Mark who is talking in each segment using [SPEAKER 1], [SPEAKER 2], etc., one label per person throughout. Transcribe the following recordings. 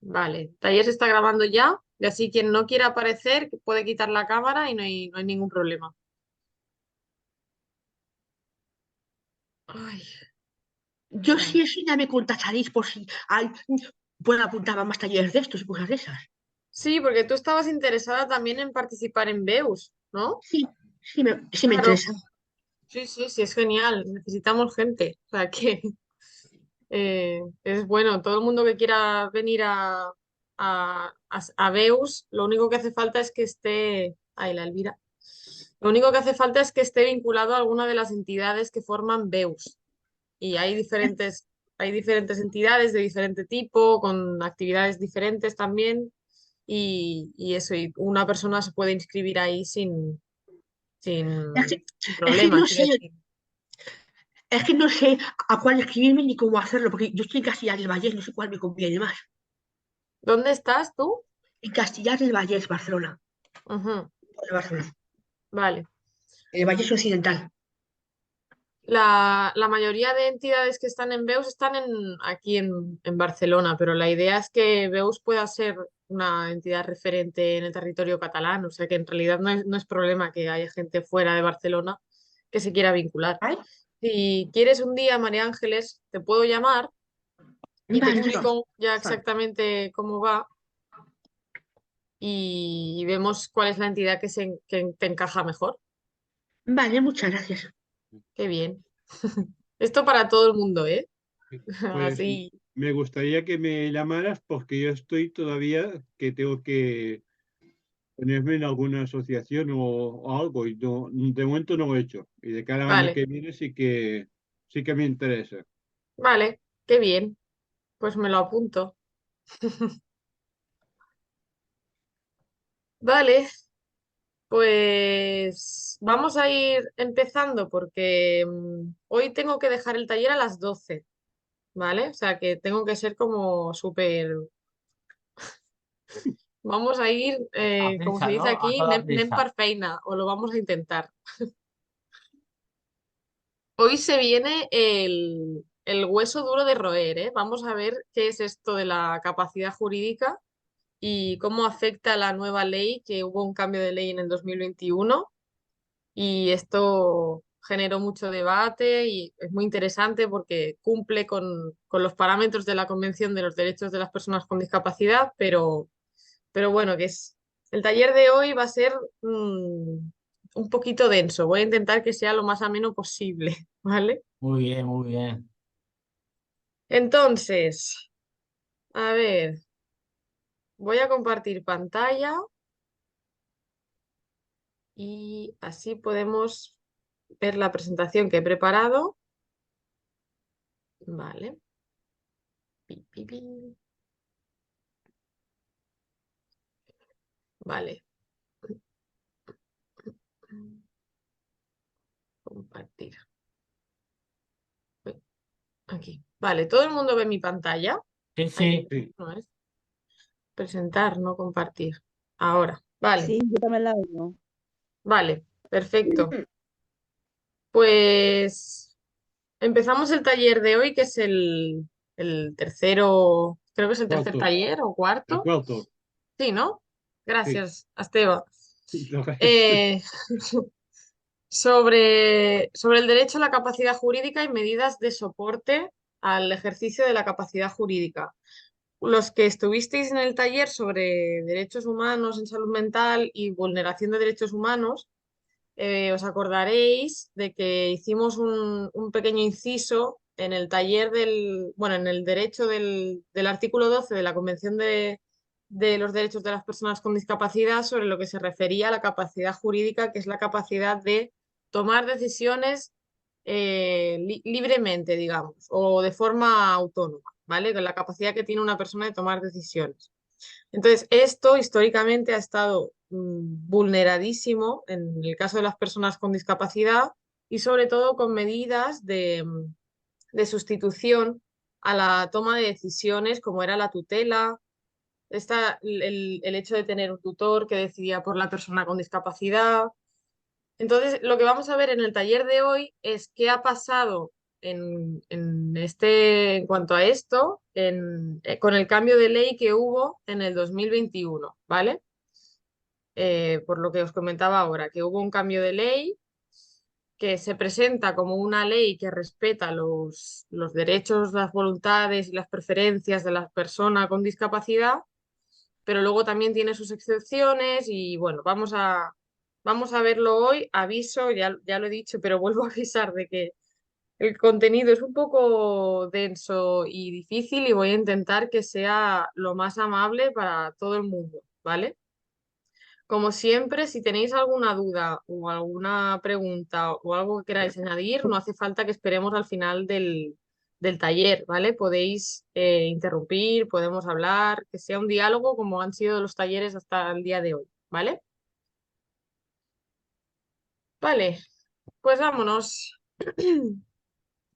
[SPEAKER 1] Vale, el taller se está grabando ya y así quien no quiera aparecer puede quitar la cámara y no hay ningún problema. Ay,
[SPEAKER 2] Yo sí,
[SPEAKER 1] vale.
[SPEAKER 2] eso ya me contactaréis por si hay, puedo apuntar a más talleres de estos y cosas de esas.
[SPEAKER 1] Sí, porque tú estabas interesada también en participar en BEUS, ¿no?
[SPEAKER 2] Sí, sí me
[SPEAKER 1] Claro,
[SPEAKER 2] interesa.
[SPEAKER 1] sí, sí, sí, es genial. Necesitamos gente. O sea que es bueno. Todo el mundo que quiera venir a BEUS, lo único que hace falta es que esté. Ay, la Elvira. Lo único que hace falta es que esté vinculado a alguna de las entidades que forman BEUS. Y hay diferentes entidades de diferente tipo, con actividades diferentes también. Y eso, y una persona se puede inscribir ahí
[SPEAKER 2] Es que,
[SPEAKER 1] sin
[SPEAKER 2] es que
[SPEAKER 1] problema,
[SPEAKER 2] no
[SPEAKER 1] quiero
[SPEAKER 2] sé,
[SPEAKER 1] decir.
[SPEAKER 2] es que no sé a cuál escribirme ni cómo hacerlo, porque yo estoy en Castellar del Vallés, no sé cuál me conviene más.
[SPEAKER 1] ¿Dónde estás tú?
[SPEAKER 2] En Castellar del Vallés, Barcelona.
[SPEAKER 1] Ujú.
[SPEAKER 2] Barcelona.
[SPEAKER 1] Vale.
[SPEAKER 2] El Vallés Occidental.
[SPEAKER 1] La mayoría de entidades que están en BEUS están aquí en Barcelona, pero la idea es que BEUS pueda ser una entidad referente en el territorio catalán, o sea que en realidad no es problema que haya gente fuera de Barcelona que se quiera vincular.
[SPEAKER 2] ¿Vale?
[SPEAKER 1] Si quieres un día, María Ángeles, te puedo llamar y te
[SPEAKER 2] Vale, no.
[SPEAKER 1] explico ya exactamente cómo va y vemos cuál es la entidad que te encaja mejor.
[SPEAKER 2] Vale, muchas gracias.
[SPEAKER 1] Qué bien. Esto para todo el mundo, ¿eh?
[SPEAKER 3] Pues
[SPEAKER 1] Así.
[SPEAKER 3] me gustaría que me llamaras porque yo estoy todavía que tengo que ponerme en alguna asociación o algo y no, de momento no lo he hecho. Y de cada año
[SPEAKER 1] Vale,
[SPEAKER 3] que viene sí que me interesa.
[SPEAKER 1] vale, qué bien. Pues me lo apunto. Vale, pues vamos a ir empezando porque hoy tengo que dejar el taller a las 12, ¿vale? O sea que tengo que ser como súper. Vamos a ir,
[SPEAKER 4] A
[SPEAKER 1] como se
[SPEAKER 4] prisa,
[SPEAKER 1] dice
[SPEAKER 4] ¿no? A
[SPEAKER 1] aquí,
[SPEAKER 4] toda
[SPEAKER 1] nem
[SPEAKER 4] prisa.
[SPEAKER 1] parfeina, o lo vamos a intentar. Hoy se viene el hueso duro de roer, ¿eh? Vamos a ver qué es esto de la capacidad jurídica y cómo afecta la nueva ley, que hubo un cambio de ley en el 2021 y esto generó mucho debate y es muy interesante porque cumple con los parámetros de la Convención de los Derechos de las Personas con Discapacidad, pero bueno, el taller de hoy va a ser un poquito denso. Voy a intentar que sea lo más ameno posible, ¿vale?
[SPEAKER 4] Muy bien, muy bien.
[SPEAKER 1] Entonces, a ver, voy a compartir pantalla y así podemos ver la presentación que he preparado. Vale. Pi, pi, pi. Vale. Compartir. Uy, aquí. Vale, todo el mundo ve mi pantalla.
[SPEAKER 4] Sí,
[SPEAKER 1] Ay,
[SPEAKER 4] sí.
[SPEAKER 3] Sí.
[SPEAKER 1] no es presentar, no compartir. Ahora. Vale,
[SPEAKER 5] Sí, yo también la oigo.
[SPEAKER 1] vale, perfecto. Pues empezamos el taller de hoy, que es el tercero, creo que es el tercer
[SPEAKER 3] Cuarto,
[SPEAKER 1] taller o
[SPEAKER 3] el
[SPEAKER 1] cuarto.
[SPEAKER 3] cuarto.
[SPEAKER 1] Sí, ¿no?
[SPEAKER 3] Sí.
[SPEAKER 1] Gracias, Esteba.
[SPEAKER 3] Lo ves.
[SPEAKER 1] Eh, sobre el derecho a la capacidad jurídica y medidas de soporte al ejercicio de la capacidad jurídica. Los que estuvisteis en el taller sobre derechos humanos en salud mental y vulneración de derechos humanos, os acordaréis de que hicimos un pequeño inciso en el taller bueno, en el derecho del artículo 12 de la Convención de los Derechos de las Personas con Discapacidad sobre lo que se refería a la capacidad jurídica, que es la capacidad de tomar decisiones libremente, digamos, o de forma autónoma, ¿vale? Con la capacidad que tiene una persona de tomar decisiones. Entonces, esto históricamente ha estado vulneradísimo en el caso de las personas con discapacidad y sobre todo con medidas de sustitución a la toma de decisiones como era la tutela, el hecho de tener un tutor que decidía por la persona con discapacidad. Entonces, lo que vamos a ver en el taller de hoy es qué ha pasado en cuanto a esto, con el cambio de ley que hubo en el 2021, ¿vale? Por lo que os comentaba ahora, que hubo un cambio de ley que se presenta como una ley que respeta los derechos, las voluntades y las preferencias de la persona con discapacidad, pero luego también tiene sus excepciones y bueno, vamos a verlo hoy. Aviso, ya lo he dicho, pero vuelvo a avisar de que el contenido es un poco denso y difícil y voy a intentar que sea lo más amable para todo el mundo, ¿vale? Como siempre, si tenéis alguna duda o alguna pregunta o algo que queráis añadir, no hace falta que esperemos al final del taller, ¿vale? Podéis interrumpir, podemos hablar, que sea un diálogo como han sido los talleres hasta el día de hoy, ¿vale? Vale, pues vámonos.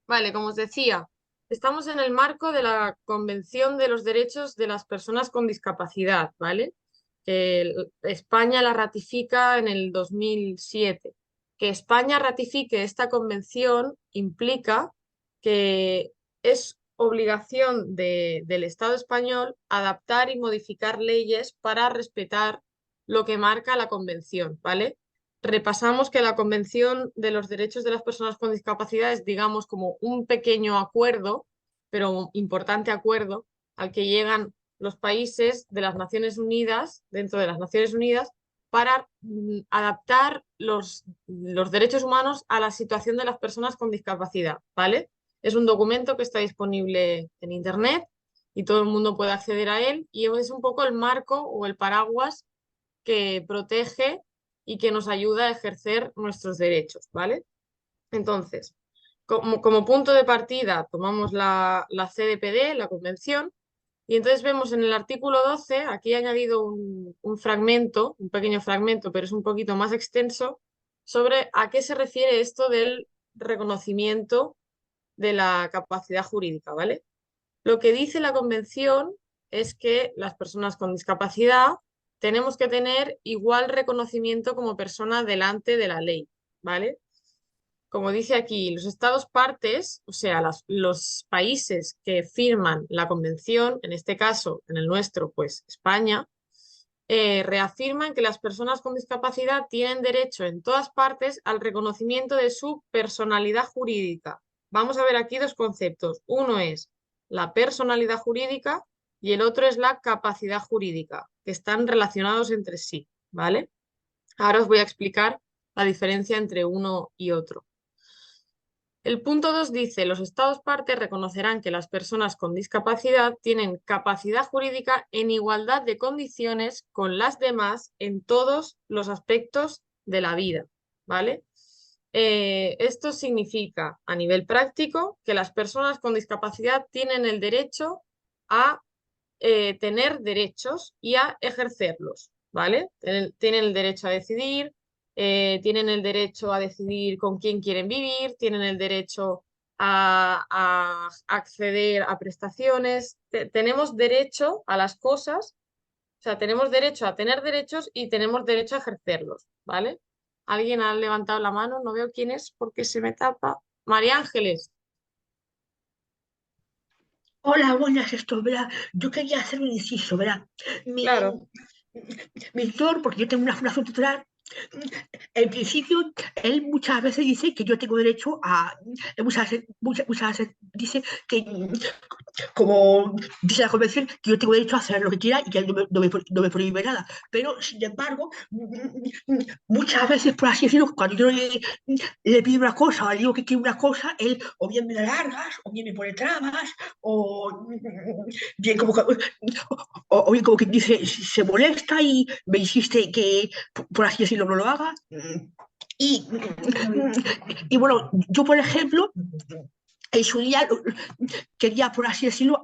[SPEAKER 1] Vale, como os decía, estamos en el marco de la Convención de los Derechos de las Personas con Discapacidad, ¿vale? España la ratifica en el 2007. Que España ratifique esta convención implica que es obligación del Estado español adaptar y modificar leyes para respetar lo que marca la convención, ¿vale? Repasamos que la Convención de los Derechos de las Personas con Discapacidad es, digamos, como un pequeño acuerdo, pero un importante acuerdo, al que llegan los países de las Naciones Unidas, dentro de las Naciones Unidas, para adaptar los derechos humanos a la situación de las personas con discapacidad, ¿vale? Es un documento que está disponible en Internet y todo el mundo puede acceder a él y es un poco el marco o el paraguas que protege y que nos ayuda a ejercer nuestros derechos, ¿vale? Entonces, como punto de partida tomamos la CDPD, la Convención, y entonces vemos en el artículo 12, aquí he añadido un fragmento, un pequeño fragmento, pero es un poquito más extenso, sobre a qué se refiere esto del reconocimiento de la capacidad jurídica, ¿vale? Lo que dice la Convención es que las personas con discapacidad tenemos que tener igual reconocimiento como persona delante de la ley, ¿vale? Como dice aquí, los estados partes, o sea, los países que firman la convención, en este caso, en el nuestro, pues España, reafirman que las personas con discapacidad tienen derecho en todas partes al reconocimiento de su personalidad jurídica. Vamos a ver aquí dos conceptos. Uno es la personalidad jurídica y el otro es la capacidad jurídica, que están relacionados entre sí, ¿vale? Ahora os voy a explicar la diferencia entre uno y otro. El punto 2 dice, los estados partes reconocerán que las personas con discapacidad tienen capacidad jurídica en igualdad de condiciones con las demás en todos los aspectos de la vida, ¿vale? Esto significa, a nivel práctico, que las personas con discapacidad tienen el derecho a tener derechos y a ejercerlos, ¿vale? Tienen el derecho a decidir, tienen el derecho a decidir con quién quieren vivir, tienen el derecho a acceder a prestaciones, tenemos derecho a las cosas, o sea, tenemos derecho a tener derechos y tenemos derecho a ejercerlos, ¿vale? ¿Alguien ha levantado la mano? No veo quién es porque se me tapa. María Ángeles,
[SPEAKER 2] Hola, buenas, esto, verá. Yo quería hacer un inciso, verá. Mi,
[SPEAKER 1] claro.
[SPEAKER 2] mi tutor, porque yo tengo una fundación tutelar, en principio, él muchas veces dice que yo tengo derecho a. Muchas veces dice que, como dice la convención, que yo tengo derecho a hacer lo que quiera y que él no me prohíbe nada. Pero, sin embargo, muchas veces, por así decirlo, cuando yo le pido una cosa o le digo que quiero una cosa, él o bien me da largas, o bien me pone trabas, o bien como que, o bien como que dice, se molesta y me insiste que, por así decirlo, no lo haga. Y, y bueno, yo, por ejemplo, en su día quería, por así decirlo,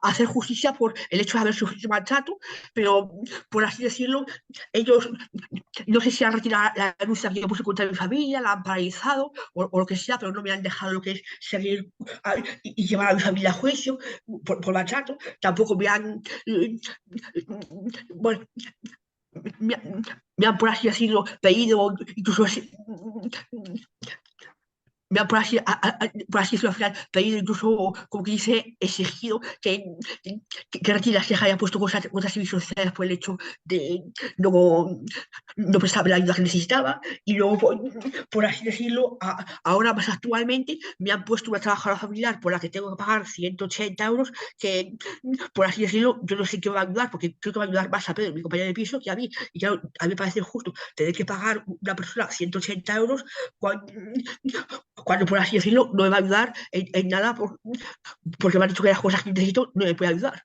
[SPEAKER 2] hacer justicia por el hecho de haber sufrido maltrato, pero, por así decirlo, ellos no sé si han retirado la denuncia que yo puse contra mi familia, la han paralizado o lo que sea, pero no me han dejado lo que es seguir y llevar a mi familia a juicio por maltrato. Tampoco me han, bueno, me han, por así decirlo, pedido incluso me han, por así decirlo, al final pedido, incluso, como que dice, exigido que retire las quejas, haya puesto cosas servicios sociales por el hecho de no, no prestar la ayuda que necesitaba. Y luego, por así decirlo, ahora más actualmente me han puesto una trabajadora familiar por la que tengo que pagar 180 euros, que, por así decirlo, yo no sé qué va a ayudar, porque creo que va a ayudar más a Pedro, mi compañero de piso, que a mí. Y claro, a mí me parece justo tener que pagar una persona 180 euros cuando, por así decirlo, no me va a ayudar en nada porque me han dicho que las cosas que necesito no me puede ayudar.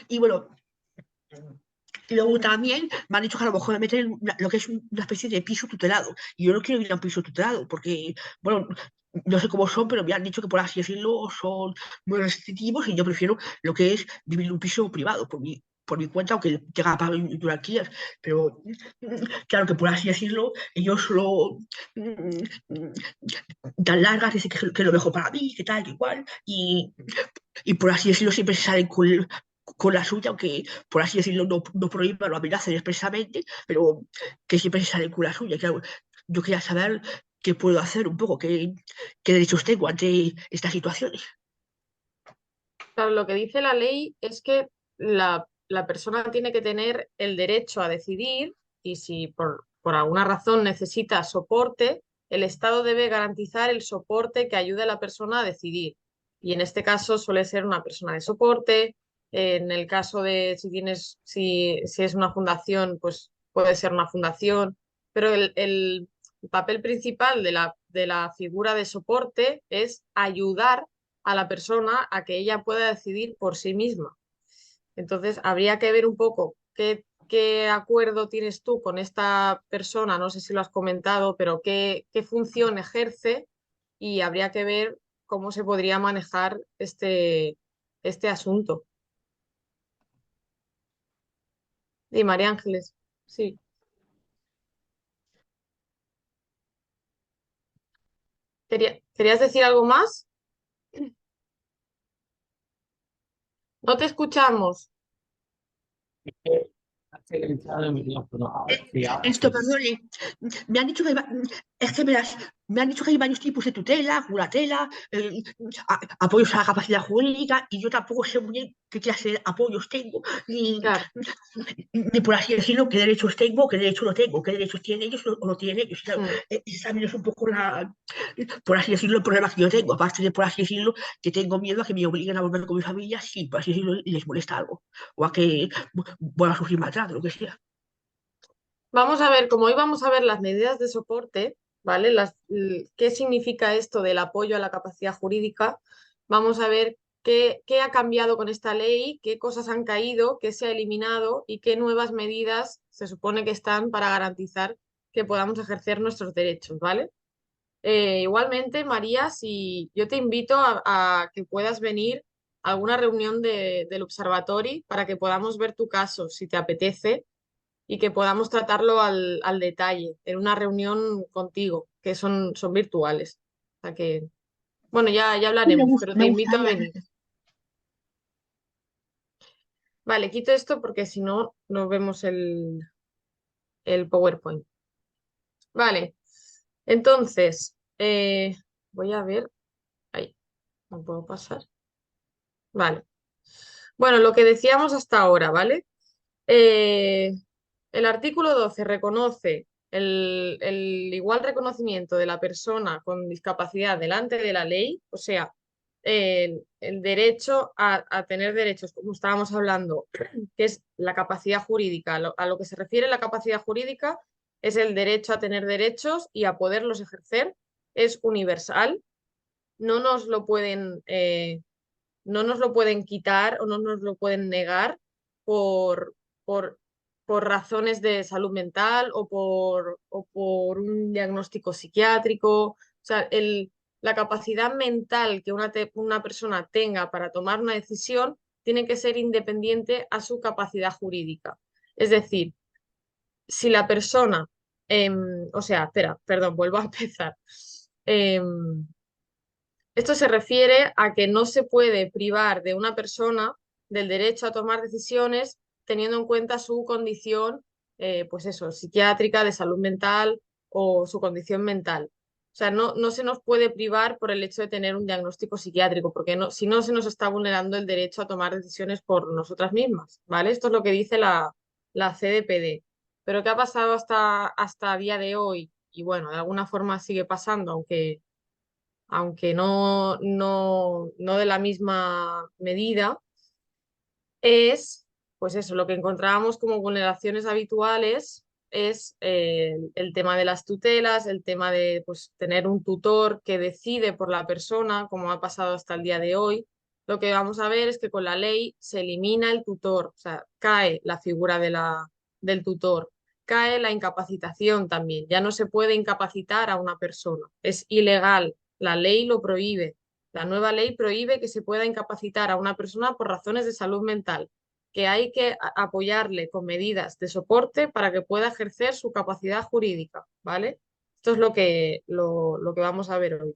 [SPEAKER 2] Y bueno, y luego también me han dicho que a lo mejor me meten en lo que es una especie de piso tutelado. Y yo no quiero ir a un piso tutelado porque, bueno, no sé cómo son, pero me han dicho que, por así decirlo, son muy restrictivos y yo prefiero lo que es vivir en un piso privado por mi cuenta, aunque tenga que pagar un alquiler. Pero claro que, por así decirlo, ellos lo dan largas, dicen que es lo mejor para mí, que tal, que igual. Y por así decirlo, siempre se salen con la suya, aunque por así decirlo no prohíban o amenacen expresamente, pero que siempre se salen con la suya. Claro, yo quería saber qué puedo hacer un poco, qué derechos tengo ante estas situaciones.
[SPEAKER 1] Claro, lo que dice la ley es que la persona tiene que tener el derecho a decidir y si por alguna razón necesita soporte, el Estado debe garantizar el soporte que ayude a la persona a decidir. Y en este caso suele ser una persona de soporte. En el caso de si es una fundación, pues puede ser una fundación. Pero el papel principal de la figura de soporte es ayudar a la persona a que ella pueda decidir por sí misma. Entonces, habría que ver un poco qué acuerdo tienes tú con esta persona, no sé si lo has comentado, pero qué función ejerce y habría que ver cómo se podría manejar este asunto. Y María Ángeles, sí. ¿Querías decir algo más? No te escuchamos.
[SPEAKER 2] Esto, perdone, me han dicho que es que verás, me han dicho que hay varios tipos de tutela, curatela, apoyos a la capacidad jurídica, y yo tampoco sé muy bien qué clase de apoyos tengo,
[SPEAKER 1] Claro.
[SPEAKER 2] ni por así decirlo, qué derechos tengo, qué derechos no tengo, qué derechos tienen ellos o no tienen ellos. Claro,
[SPEAKER 1] Mm.
[SPEAKER 2] ese también es un poco por así decirlo, el problema que yo tengo, aparte de, por así decirlo, que tengo miedo a que me obliguen a volver con mi familia si, por así decirlo, les molesta algo, o a que vuelva a sufrir maltrato, lo que sea.
[SPEAKER 1] Vamos a ver, como hoy vamos a ver las medidas de soporte, ¿vale? ¿Qué significa esto del apoyo a la capacidad jurídica? Vamos a ver qué ha cambiado con esta ley, qué cosas han caído, qué se ha eliminado y qué nuevas medidas se supone que están para garantizar que podamos ejercer nuestros derechos, ¿vale? Igualmente, María, si yo te invito a que puedas venir a alguna reunión del observatorio para que podamos ver tu caso, si te apetece y que podamos tratarlo al detalle en una reunión contigo, que son virtuales. O sea que, bueno, ya
[SPEAKER 2] Sí,
[SPEAKER 1] hablaremos, pero te
[SPEAKER 2] me
[SPEAKER 1] invito a
[SPEAKER 2] gustaría.
[SPEAKER 1] venir. Vale, quito esto porque si no, no vemos el PowerPoint. Vale, entonces, voy a ver. Ahí, no puedo pasar. Vale. Bueno, lo que decíamos hasta ahora, ¿vale? Eh, el artículo 12 reconoce el igual reconocimiento de la persona con discapacidad delante de la ley, o sea, el derecho a tener derechos, como estábamos hablando, que es la capacidad jurídica. A lo que se refiere la capacidad jurídica es el derecho a tener derechos y a poderlos ejercer. Es universal, no nos lo pueden, no nos lo pueden quitar o no nos lo pueden negar por, por, por razones de salud mental o por un diagnóstico psiquiátrico. O sea, la capacidad mental que una persona tenga para tomar una decisión tiene que ser independiente a su capacidad jurídica. Es decir, si la persona, o sea, espera, perdón, vuelvo a empezar. Em, Esto se refiere a que no se puede privar de una persona del derecho a tomar decisiones teniendo en cuenta su condición, pues eso, psiquiátrica, de salud mental o su condición mental. O sea, no se nos puede privar por el hecho de tener un diagnóstico psiquiátrico, porque no, si no se nos está vulnerando el derecho a tomar decisiones por nosotras mismas, ¿vale? Esto es lo que dice la CDPD. Pero ¿qué ha pasado hasta día de hoy? Y bueno, de alguna forma sigue pasando, aunque no de la misma medida, es, pues eso, lo que encontrábamos como vulneraciones habituales es el tema de las tutelas, el tema de pues, tener un tutor que decide por la persona, como ha pasado hasta el día de hoy. Lo que vamos a ver es que con la ley se elimina el tutor, o sea, cae la figura del tutor, cae la incapacitación también. Ya no se puede incapacitar a una persona, es ilegal, la ley lo prohíbe. La nueva ley prohíbe que se pueda incapacitar a una persona por razones de salud mental, que hay que apoyarle con medidas de soporte para que pueda ejercer su capacidad jurídica, ¿vale? Esto es lo que vamos a ver hoy.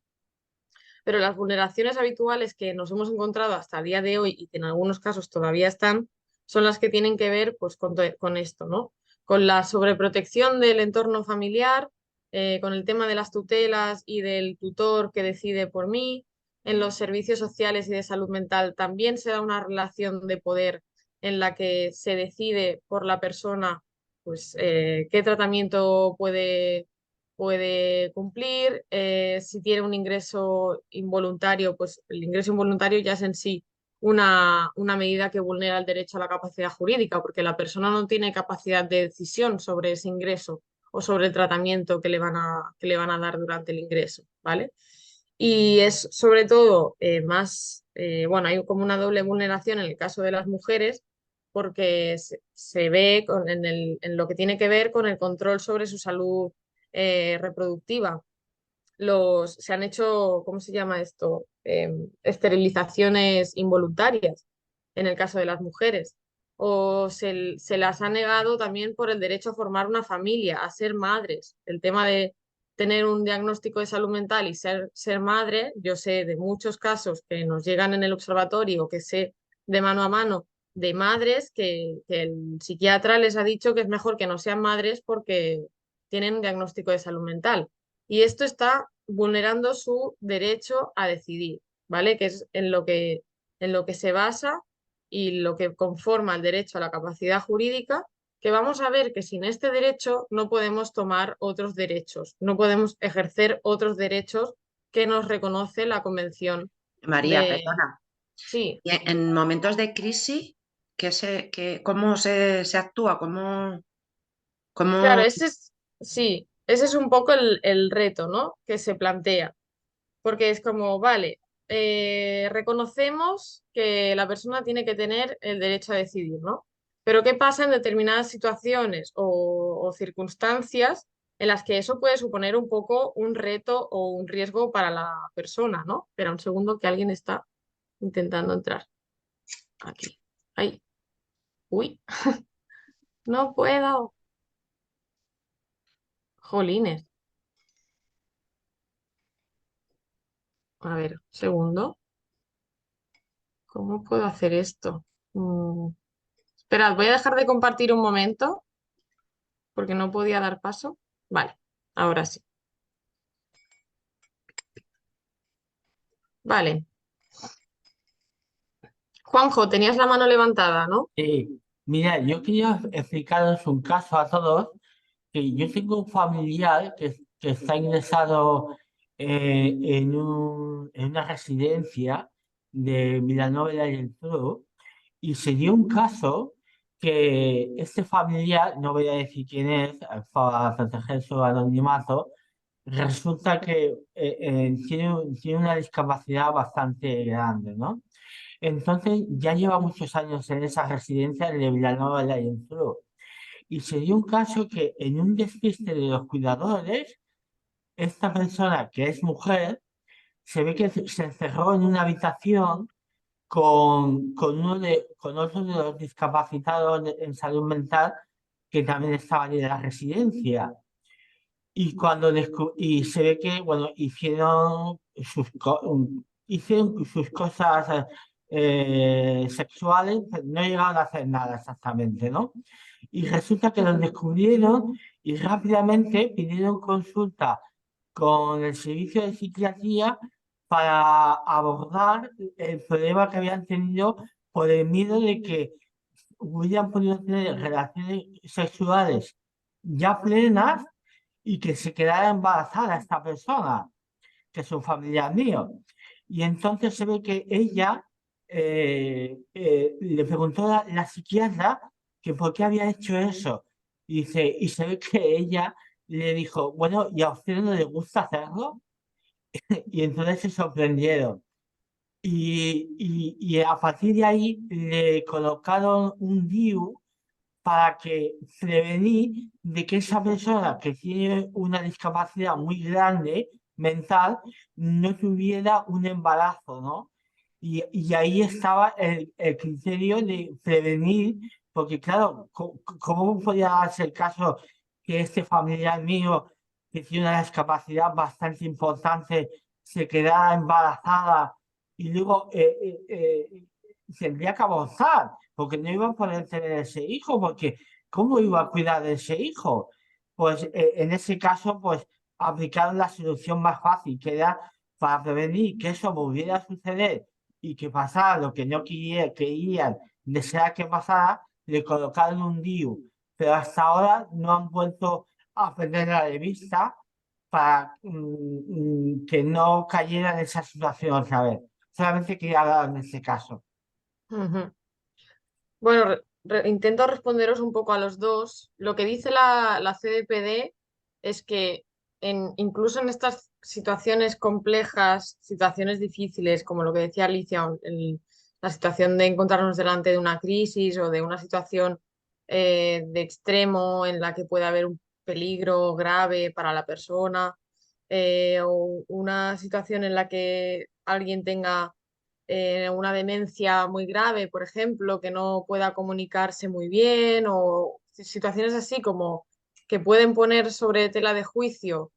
[SPEAKER 1] Pero las vulneraciones habituales que nos hemos encontrado hasta el día de hoy y que en algunos casos todavía están, son las que tienen que ver pues, con esto, ¿no? Con la sobreprotección del entorno familiar, con el tema de las tutelas y del tutor que decide por mí. En los servicios sociales y de salud mental también se da una relación de poder en la que se decide por la persona pues, qué tratamiento puede cumplir. Si tiene un ingreso involuntario, pues el ingreso involuntario ya es en sí una medida que vulnera el derecho a la capacidad jurídica, porque la persona no tiene capacidad de decisión sobre ese ingreso o sobre el tratamiento que le van a dar durante el ingreso, ¿vale? Y es sobre todo bueno, hay como una doble vulneración en el caso de las mujeres, porque se ve en lo que tiene que ver con el control sobre su salud reproductiva. Se han hecho, ¿cómo se llama esto? Esterilizaciones involuntarias en el caso de las mujeres. O se las ha negado también por el derecho a formar una familia, a ser madres. El tema de tener un diagnóstico de salud mental y ser madre, yo sé de muchos casos que nos llegan en el observatorio, que sé de mano a mano, de madres que el psiquiatra les ha dicho que es mejor que no sean madres porque tienen un diagnóstico de salud mental. Y esto está vulnerando su derecho a decidir, ¿vale? Que es en lo que se basa y lo que conforma el derecho a la capacidad jurídica, que vamos a ver que sin este derecho no podemos tomar otros derechos, no podemos ejercer otros derechos que nos reconoce la Convención
[SPEAKER 4] María,
[SPEAKER 1] de...
[SPEAKER 4] perdona.
[SPEAKER 1] Sí,
[SPEAKER 4] Y en momentos de crisis, ¿cómo se actúa?
[SPEAKER 1] claro,
[SPEAKER 4] ¿Cómo...
[SPEAKER 1] sí, ese es un poco el reto, ¿no? Que se plantea. Porque es como, vale, reconocemos que la persona tiene que tener el derecho a decidir, ¿no? Pero ¿qué pasa en determinadas situaciones o circunstancias en las que eso puede suponer un poco un reto o un riesgo para la persona, ¿no? Espera un segundo que alguien está intentando entrar aquí. Ay, uy, no puedo. Jolines. A ver, segundo. ¿Cómo puedo hacer esto? Esperad, voy a dejar de compartir un momento porque no podía dar paso. Vale, ahora sí. Vale. Juanjo, tenías la mano levantada, ¿no?
[SPEAKER 5] Mira, yo quería explicaros un caso a todos, que yo tengo un familiar que está ingresado en una residencia de Vilanova y la Geltrú, y se dio un caso que este familiar, no voy a decir quién es, para proteger su anonimato, resulta que tiene una discapacidad bastante grande, ¿no? Entonces ya lleva muchos años en esa residencia de Vilanova de la Geltrú. Y se dio un caso que en un despiste de los cuidadores, esta persona que es mujer, se ve que se encerró en una habitación con otro de los discapacitados en salud mental que también estaban en la residencia. Y se ve que, bueno, hicieron sus cosas sexuales, pero no llegaron a hacer nada exactamente, ¿no? Y resulta que los descubrieron y rápidamente pidieron consulta con el servicio de psiquiatría para abordar el problema que habían tenido por el miedo de que hubieran podido tener relaciones sexuales ya plenas y que se quedara embarazada esta persona, que es un familiar mío. Y entonces se ve que ella le preguntó a la psiquiatra que por qué había hecho eso. Y dice, y se ve que ella le dijo, bueno, ¿y a usted no le gusta hacerlo? Y entonces se sorprendieron. Y a partir de ahí le colocaron un DIU para que prevenir de que esa persona que tiene una discapacidad muy grande mental no tuviera un embarazo, ¿no? Y ahí estaba el criterio de prevenir, porque claro, ¿cómo podía darse el caso que este familiar mío, que tiene una discapacidad bastante importante, se quedara embarazada y luego tendría que avanzar? Porque no iba a poder tener ese hijo, porque ¿cómo iba a cuidar de ese hijo? Pues en ese caso, pues aplicaron la solución más fácil, que era para prevenir que eso volviera a suceder y que pasara lo que no querían desear que pasara, le colocaron un DIU. Pero hasta ahora no han vuelto a perderla de vista para que no cayera en esa situación otra vez. Solamente quería hablar en este caso.
[SPEAKER 1] Ujú. Bueno, intento responderos un poco a los dos. Lo que dice la CDPD es que incluso en estas situaciones complejas, situaciones difíciles, como lo que decía Alicia, la situación de encontrarnos delante de una crisis o de una situación de extremo en la que puede haber un peligro grave para la persona, o una situación en la que alguien tenga una demencia muy grave, por ejemplo, que no pueda comunicarse muy bien, o situaciones así como que pueden poner sobre tela de juicio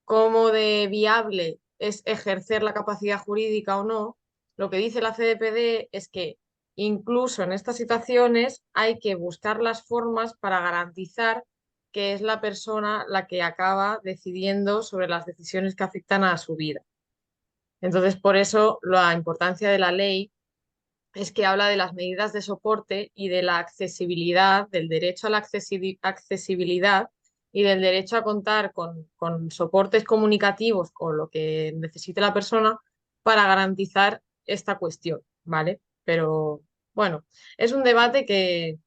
[SPEAKER 1] cómo de viable es ejercer la capacidad jurídica o no. Lo que dice la CDPD es que incluso en estas situaciones hay que buscar las formas para garantizar que es la persona la que acaba decidiendo sobre las decisiones que afectan a su vida. Entonces, por eso la importancia de la ley es que habla de las medidas de soporte y de la accesibilidad, del derecho a la accesibilidad y del derecho a contar con soportes comunicativos o lo que necesite la persona para garantizar esta cuestión, ¿vale? Pero bueno, es un debate que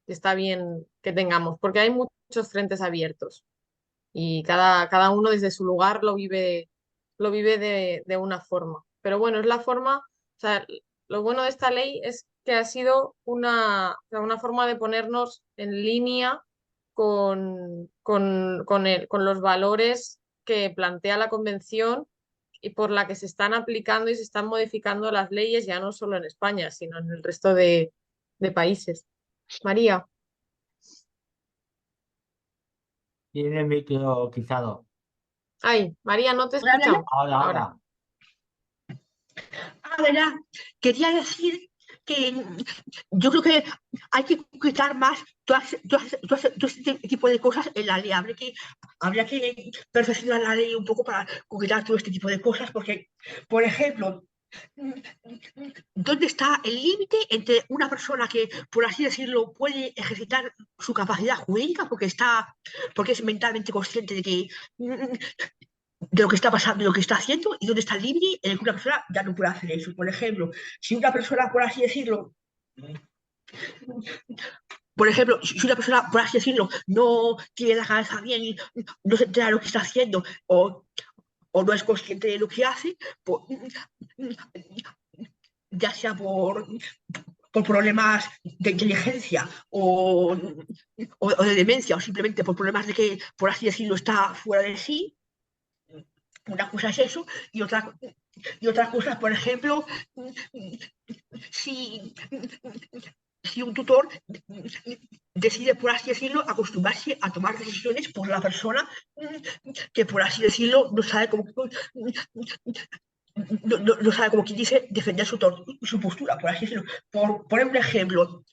[SPEAKER 1] está bien que tengamos, porque hay muchos frentes abiertos y cada uno desde su lugar lo vive de una forma. Pero bueno, es la forma, o sea, lo bueno de esta ley es que ha sido o sea, una forma de ponernos en línea con los valores que plantea la Convención y por la que se están aplicando y se están modificando las leyes, ya no solo en España, sino en el resto de países. María.
[SPEAKER 5] Tiene el micro quitado.
[SPEAKER 1] Ay, María, no te
[SPEAKER 2] ¿Puedo hablar ya?
[SPEAKER 1] escuchamos
[SPEAKER 5] Ahora,
[SPEAKER 1] ahora.
[SPEAKER 5] ahora.
[SPEAKER 2] Verá, quería decir que yo creo que hay que concretar más todo este tipo de cosas en la ley. Habría que perfeccionar la ley un poco para concretar todo este tipo de cosas, porque, por ejemplo, ¿dónde está el límite entre una persona que, por así decirlo, puede ejercitar su capacidad jurídica porque es mentalmente consciente de lo que está pasando, de lo que está haciendo, y dónde está el límite en el que una persona ya no puede hacer eso? Por ejemplo, si una persona, si una persona, por así decirlo, no tiene la cabeza bien y no se entera de lo que está haciendo, o no es consciente de lo que hace, pues, ya sea por problemas de inteligencia o de demencia, o simplemente por problemas de que, por así decirlo, está fuera de sí. Una cosa es eso, y otra cosa, por ejemplo, si, si un tutor decide, por así decirlo, acostumbrarse a tomar decisiones por la persona que, por así decirlo, no sabe, como quien dice, defender su postura, por así decirlo. Por poner un ejemplo,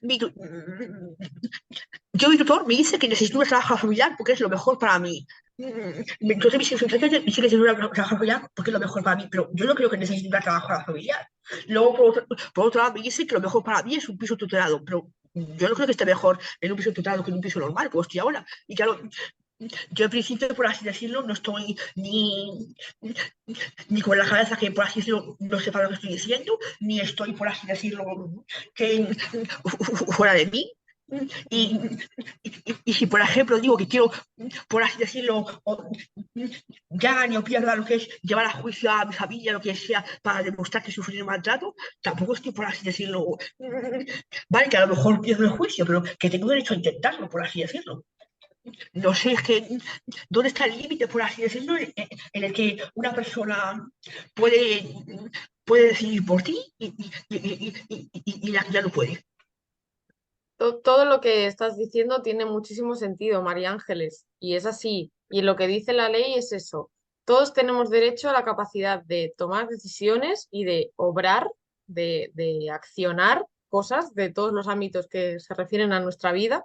[SPEAKER 2] mi tutor me dice que necesito una trabajo familiar porque es lo mejor para mí. Entonces, mis hijos sí que un trabajo familiar porque es lo mejor para mí, pero yo no creo que necesite un trabajo familiar. Luego, por otro lado, me dice que lo mejor para mí es un piso tutelado, pero yo no creo que esté mejor en un piso tutelado que en un piso normal, como estoy ahora. Y claro, yo en principio, por así decirlo, no estoy ni con la cabeza que, por así decirlo, no sepa lo que estoy diciendo, ni estoy, por así decirlo, que fuera de mí. Y, y si, por ejemplo, digo que quiero, por así decirlo, gane o pierda lo que es llevar a juicio a mi familia, lo que sea, para demostrar que sufrí un maltrato, tampoco estoy, por así decirlo, vale, que a lo mejor pierdo el juicio, pero que tengo derecho a intentarlo, por así decirlo. No sé, es que, ¿dónde está el límite, por así decirlo, en el que una persona puede, puede decidir por ti y la ya no puede?
[SPEAKER 1] Todo lo que estás diciendo tiene muchísimo sentido, María Ángeles, y es así. Y lo que dice la ley es eso. Todos tenemos derecho a la capacidad de tomar decisiones y de obrar, de accionar cosas de todos los ámbitos que se refieren a nuestra vida.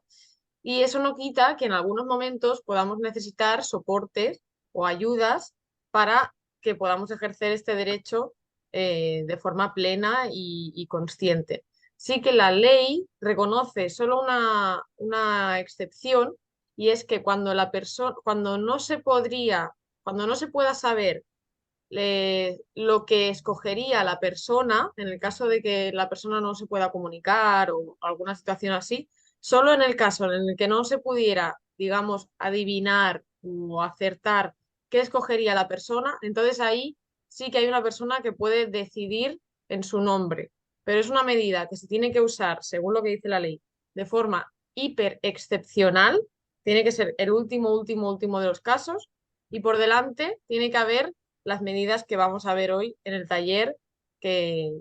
[SPEAKER 1] Y eso no quita que en algunos momentos podamos necesitar soportes o ayudas para que podamos ejercer este derecho de forma plena y consciente. Sí que la ley reconoce solo una excepción y es que cuando la persona, cuando no se pueda saber lo que escogería la persona, en el caso de que la persona no se pueda comunicar o alguna situación así, solo en el caso en el que no se pudiera, digamos, adivinar o acertar qué escogería la persona, entonces ahí sí que hay una persona que puede decidir en su nombre. Pero es una medida que se tiene que usar, según lo que dice la ley, de forma hiper excepcional, tiene que ser el último de los casos, y por delante tiene que haber las medidas que vamos a ver hoy en el taller, que,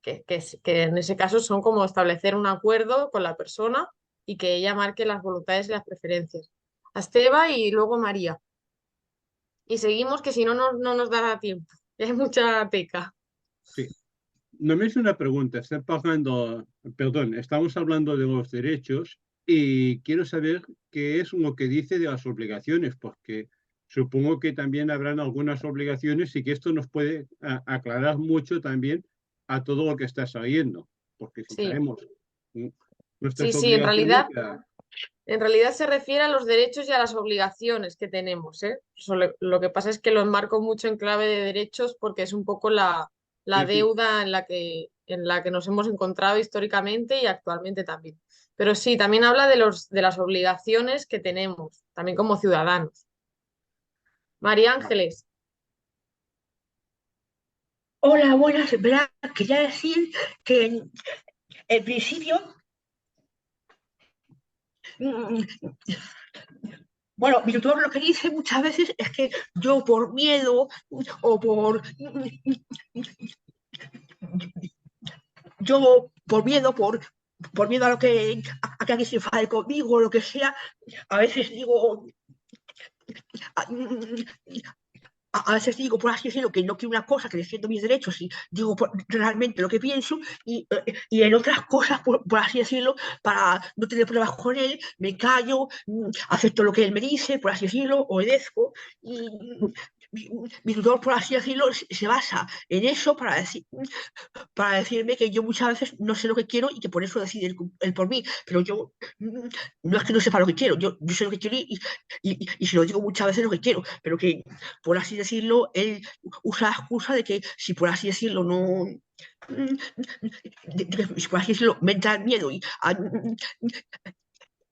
[SPEAKER 1] que en ese caso son como establecer un acuerdo con la persona y que ella marque las voluntades y las preferencias. A Esteba y luego María. Y seguimos que si no, no nos dará tiempo. Hay mucha teca.
[SPEAKER 3] Sí. Només una pregunta. Perdón, estamos hablando de los derechos y quiero saber qué es lo que dice de las obligaciones, porque supongo que también habrán algunas obligaciones y que esto nos puede aclarar mucho también a todo lo que está saliendo, porque si
[SPEAKER 1] Sí,
[SPEAKER 3] sabemos nuestras
[SPEAKER 1] sí,
[SPEAKER 3] obligaciones, ya,
[SPEAKER 1] en realidad se refiere a los derechos y a las obligaciones que tenemos, ¿eh? Lo que pasa es que lo enmarco mucho en clave de derechos porque es un poco la
[SPEAKER 3] sí, sí.
[SPEAKER 1] deuda en la que nos hemos encontrado históricamente y actualmente también. Pero sí, también habla de las obligaciones que tenemos, también como ciudadanos. María Ángeles,
[SPEAKER 2] Hola, buenas. Verá, quería decir que en principio, mm, bueno, mi tutor lo que dice muchas veces es que yo por miedo o por miedo, por miedo a lo a que alguien se enfade conmigo o lo que sea, a veces digo, a veces digo, por así decirlo, que no quiero una cosa, que defiendo mis derechos y digo realmente lo que pienso y en otras cosas, por así decirlo, para no tener problemas con él, me callo, acepto lo que él me dice, por así decirlo, obedezco y mi tutor, por así decirlo, se basa en eso para decirme que yo muchas veces no sé lo que quiero y que por eso decide él por mí, pero yo no es que no sepa lo que quiero, yo sé lo que quiero y se lo digo muchas veces lo que quiero, pero que por así decirlo, él usa la excusa de que si por así decirlo no, de que si por así decirlo me entra el miedo y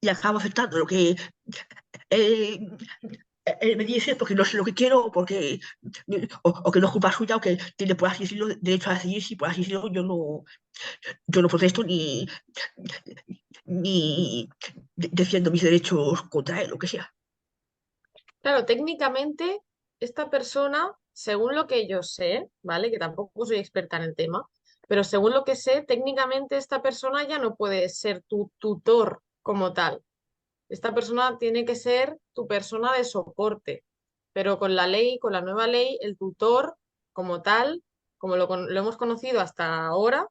[SPEAKER 2] acabo aceptando lo que eh, él me dice porque no sé lo que quiero o que no es culpa suya o que tiene por así decirlo derecho a decidir si por así decirlo yo no protesto ni defiendo mis derechos contra él, lo que sea.
[SPEAKER 1] claro, técnicamente esta persona, según lo que yo sé, ¿vale? Que tampoco soy experta en el tema, pero según lo que sé, técnicamente esta persona ya no puede ser tu tutor como tal. Esta persona tiene que ser tu persona de soporte, pero con la ley, con la nueva ley, el tutor como tal, como lo hemos conocido hasta ahora,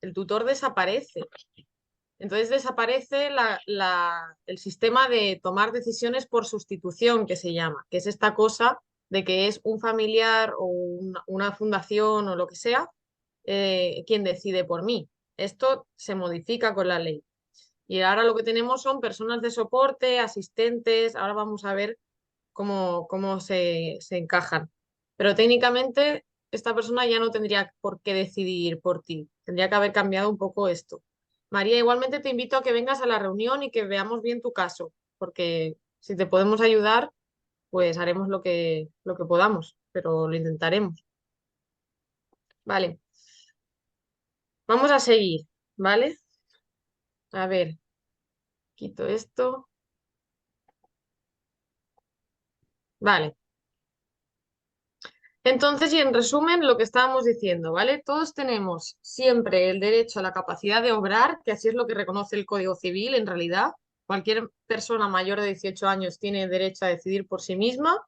[SPEAKER 1] el tutor desaparece. Entonces desaparece el sistema de tomar decisiones por sustitución, que se llama, que es esta cosa de que es un familiar o una fundación o lo que sea quien decide por mí. Esto se modifica con la ley. Y ahora lo que tenemos son personas de soporte, asistentes, ahora vamos a ver cómo se encajan. Pero técnicamente esta persona ya no tendría por qué decidir por ti, tendría que haber cambiado un poco esto. María, igualmente te invito a que vengas a la reunión y que veamos bien tu caso, porque si te podemos ayudar, pues haremos lo que podamos, pero lo intentaremos. Vale, vamos a seguir, ¿vale? A ver, quito esto. Vale. Entonces, y en resumen, lo que estábamos diciendo, ¿vale? Todos tenemos siempre el derecho a la capacidad de obrar, que así es lo que reconoce el Código Civil en realidad. Cualquier persona mayor de 18 años tiene derecho a decidir por sí misma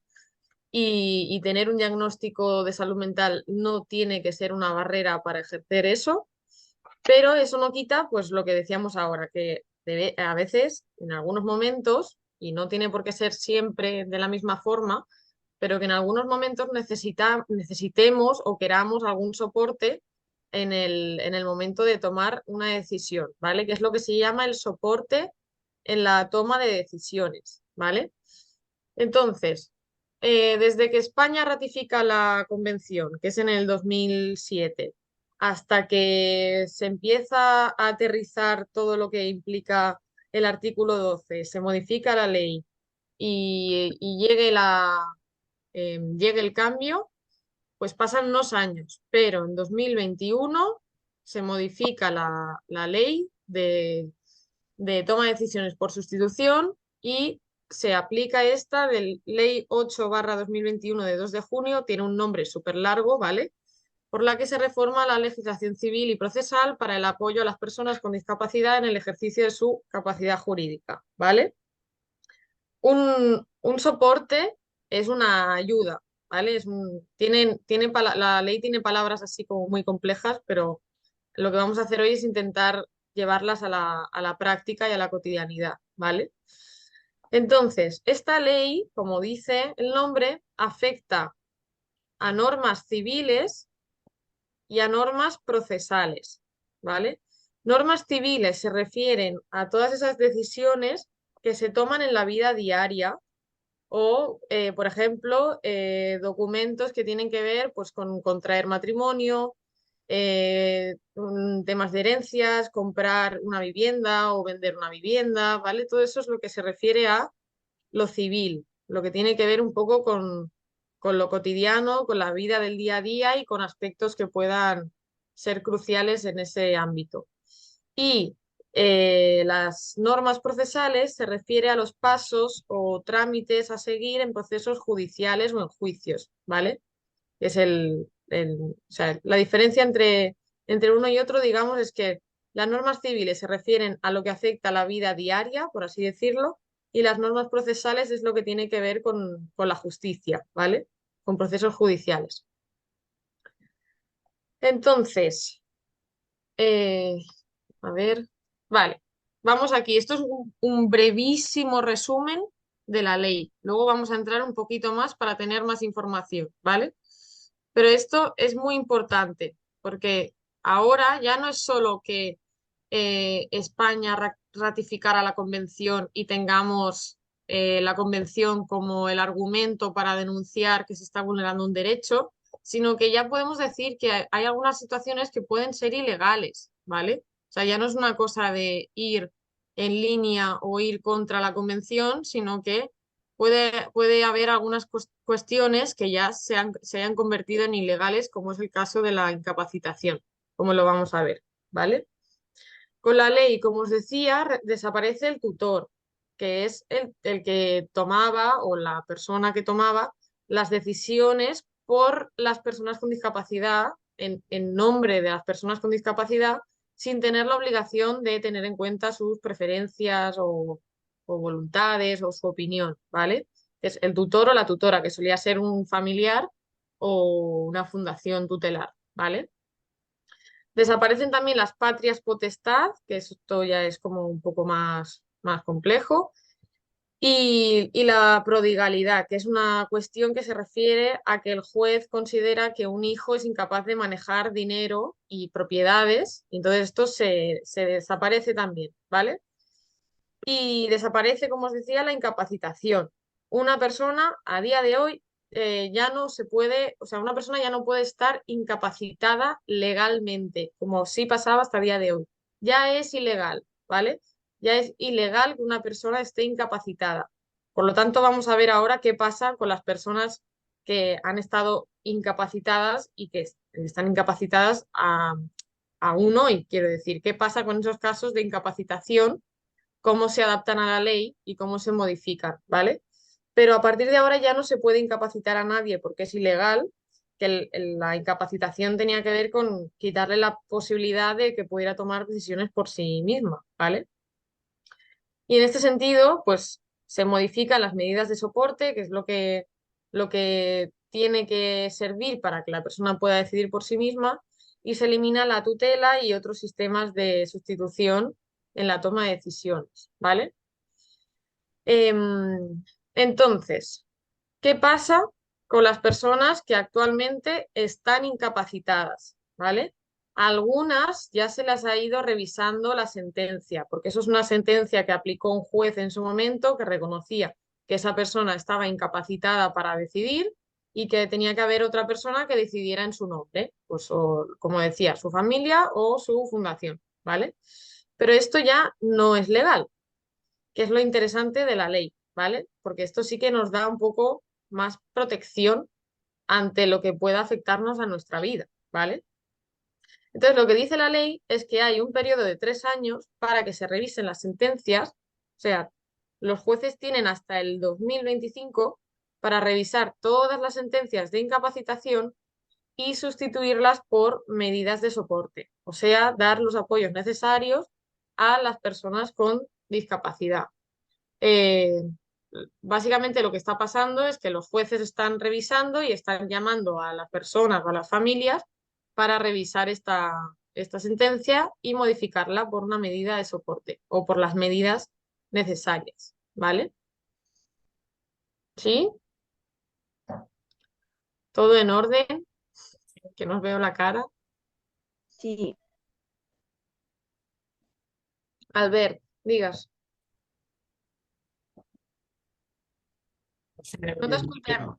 [SPEAKER 1] y tener un diagnóstico de salud mental no tiene que ser una barrera para ejercer eso, pero eso no quita, pues lo que decíamos ahora, que a veces, en algunos momentos, y no tiene por qué ser siempre de la misma forma, pero que en algunos momentos necesitemos o queramos algún soporte en el momento de tomar una decisión, ¿vale? Que es lo que se llama el soporte en la toma de decisiones, ¿vale? Entonces, desde que España ratifica la convención, que es en el 2007, hasta que se empieza a aterrizar todo lo que implica el artículo 12, se modifica la ley y llegue el cambio, pues pasan unos años, pero en 2021 se modifica la ley de toma de decisiones por sustitución y se aplica esta de Ley 8/2021 de 2 de junio, tiene un nombre súper largo, ¿vale? Por la que se reforma la legislación civil y procesal para el apoyo a las personas con discapacidad en el ejercicio de su capacidad jurídica, ¿vale? Un soporte es una ayuda, ¿vale? La ley tiene palabras así como muy complejas, pero lo que vamos a hacer hoy es intentar llevarlas a la práctica y a la cotidianidad, ¿vale? Entonces, esta ley, como dice el nombre, afecta a normas civiles y a normas procesales, ¿vale? Normas civiles se refieren a todas esas decisiones que se toman en la vida diaria o, por ejemplo, documentos que tienen que ver pues, con contraer matrimonio, temas de herencias, comprar una vivienda o vender una vivienda, ¿vale? Todo eso es lo que se refiere a lo civil, lo que tiene que ver un poco con lo cotidiano, con la vida del día a día y con aspectos que puedan ser cruciales en ese ámbito. Y las normas procesales se refiere a los pasos o trámites a seguir en procesos judiciales o en juicios, ¿vale? Es o sea, la diferencia entre uno y otro, digamos, es que las normas civiles se refieren a lo que afecta a la vida diaria, por así decirlo, y las normas procesales es lo que tiene que ver con la justicia, ¿vale? Con procesos judiciales. Entonces, eh, a ver, vale, vamos aquí. Esto es un brevísimo resumen de la ley. Luego vamos a entrar un poquito más para tener más información, ¿vale? Pero esto es muy importante porque ahora ya no es solo que España ratificara la convención y tengamos la convención como el argumento para denunciar que se está vulnerando un derecho, sino que ya podemos decir que hay algunas situaciones que pueden ser ilegales, ¿vale? O sea, ya no es una cosa de ir en línea o ir contra la convención, sino que puede haber algunas cuestiones que ya se hayan convertido en ilegales, como es el caso de la incapacitación, como lo vamos a ver, ¿vale? Con la ley, como os decía, desaparece el tutor, que es el que tomaba o la persona que tomaba las decisiones por las personas con discapacidad, en nombre de las personas con discapacidad, sin tener la obligación de tener en cuenta sus preferencias o voluntades o su opinión, ¿vale? Es el tutor o la tutora, que solía ser un familiar o una fundación tutelar, ¿vale? Desaparecen también las patrias potestad, que esto ya es como un poco más complejo. Y la prodigalidad, que es una cuestión que se refiere a que el juez considera que un hijo es incapaz de manejar dinero y propiedades, y entonces esto se desaparece también, ¿vale? Y desaparece, como os decía, la incapacitación. Una persona a día de hoy ya no se puede, o sea, una persona ya no puede estar incapacitada legalmente, como sí pasaba hasta el día de hoy. Ya es ilegal, ¿vale? Ya es ilegal que una persona esté incapacitada. Por lo tanto, vamos a ver ahora qué pasa con las personas que han estado incapacitadas y que están incapacitadas aún hoy. Quiero decir, qué pasa con esos casos de incapacitación, cómo se adaptan a la ley y cómo se modifican, ¿vale? Pero a partir de ahora ya no se puede incapacitar a nadie porque es ilegal, que la incapacitación tenía que ver con quitarle la posibilidad de que pudiera tomar decisiones por sí misma, ¿vale? Y en este sentido, pues se modifican las medidas de soporte, que es lo que tiene que servir para que la persona pueda decidir por sí misma, y se elimina la tutela y otros sistemas de sustitución en la toma de decisiones, ¿vale? Entonces, ¿qué pasa con las personas que actualmente están incapacitadas? ¿Vale? Algunas ya se las ha ido revisando la sentencia, porque eso es una sentencia que aplicó un juez en su momento que reconocía que esa persona estaba incapacitada para decidir y que tenía que haber otra persona que decidiera en su nombre, pues o, como decía, su familia o su fundación, ¿vale? Pero esto ya no es legal, que es lo interesante de la ley, ¿vale? Porque esto sí que nos da un poco más protección ante lo que pueda afectarnos a nuestra vida, ¿vale? Entonces, lo que dice la ley es que hay un periodo de 3 años para que se revisen las sentencias, o sea, los jueces tienen hasta el 2025 para revisar todas las sentencias de incapacitación y sustituirlas por medidas de soporte, o sea, dar los apoyos necesarios a las personas con discapacidad. eh, Básicamente lo que está pasando es que los jueces están revisando y están llamando a las personas o a las familias para revisar esta sentencia y modificarla por una medida de soporte o por las medidas necesarias, ¿vale? ¿Sí? ¿Todo en orden? Que no os veo la cara.
[SPEAKER 6] Sí,
[SPEAKER 1] Albert, digas. No te escuchamos.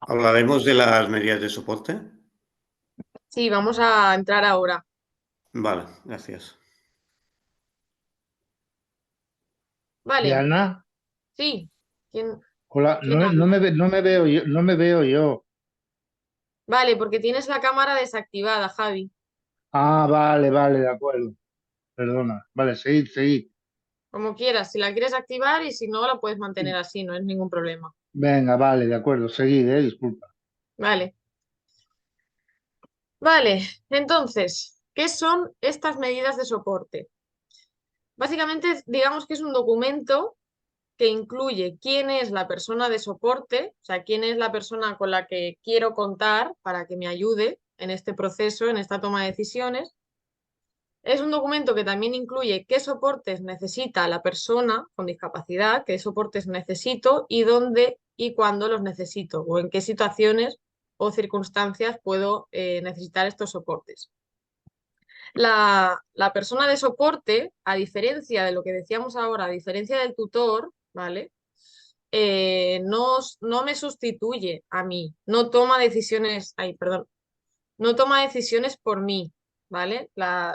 [SPEAKER 7] ¿Hablaremos de las medidas de soporte?
[SPEAKER 1] Sí, vamos a entrar ahora.
[SPEAKER 7] Vale, gracias.
[SPEAKER 1] Vale,
[SPEAKER 8] Diana,
[SPEAKER 1] sí. ¿Quién,
[SPEAKER 8] hola,
[SPEAKER 1] quién habla?
[SPEAKER 8] no me veo yo, no me veo yo.
[SPEAKER 1] Vale, porque tienes la cámara desactivada, Javi.
[SPEAKER 8] Ah, vale, vale, de acuerdo. Perdona. Vale, seguid, seguid.
[SPEAKER 1] Como quieras, si la quieres activar y si no, la puedes mantener así, no es ningún problema.
[SPEAKER 8] Venga, vale, de acuerdo, seguid, disculpa.
[SPEAKER 1] Vale. Vale, entonces, ¿qué son estas medidas de soporte? Básicamente, digamos que es un documento que incluye quién es la persona de soporte, o sea, quién es la persona con la que quiero contar para que me ayude en este proceso, en esta toma de decisiones. Es un documento que también incluye qué soportes necesita la persona con discapacidad, qué soportes necesito y dónde y cuándo los necesito o en qué situaciones o circunstancias puedo necesitar estos soportes. La persona de soporte, a diferencia de lo que decíamos ahora, a diferencia del tutor, ¿vale? No me sustituye a mí, no toma decisiones, ay, perdón, no toma decisiones por mí, ¿vale?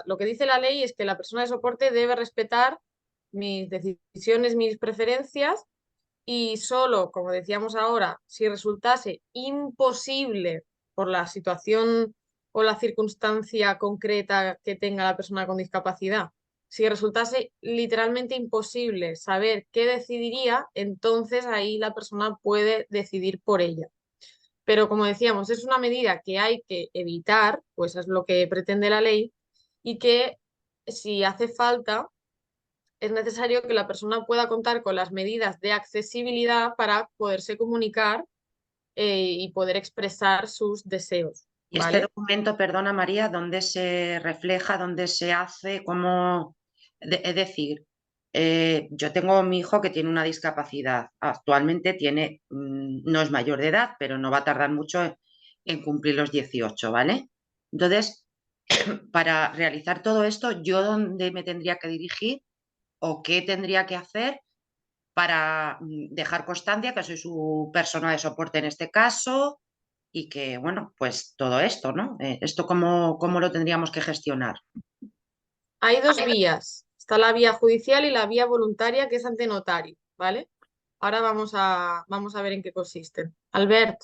[SPEAKER 1] Lo que dice la ley es que la persona de soporte debe respetar mis decisiones, mis preferencias y solo, como decíamos ahora, si resultase imposible por la situación o la circunstancia concreta que tenga la persona con discapacidad, si resultase literalmente imposible saber qué decidiría, entonces ahí la persona puede decidir por ella. Pero como decíamos, es una medida que hay que evitar, pues es lo que pretende la ley, y que si hace falta, es necesario que la persona pueda contar con las medidas de accesibilidad para poderse comunicar y poder expresar sus deseos,
[SPEAKER 4] Y este
[SPEAKER 1] ¿vale?
[SPEAKER 4] documento, perdona María, ¿dónde se refleja, dónde se hace, cómo? Es decir, yo tengo mi hijo que tiene una discapacidad. Actualmente tiene, no es mayor de edad, pero no va a tardar mucho en cumplir los 18, ¿vale? Entonces, para realizar todo esto, ¿yo dónde me tendría que dirigir o qué tendría que hacer para dejar constancia que soy su persona de soporte en este caso y que, bueno, pues todo esto, ¿no? ¿Esto cómo lo tendríamos que gestionar?
[SPEAKER 1] Hay dos vías. Está la vía judicial y la vía voluntaria, que es ante notario, ¿vale? Ahora vamos a ver en qué consisten. Albert.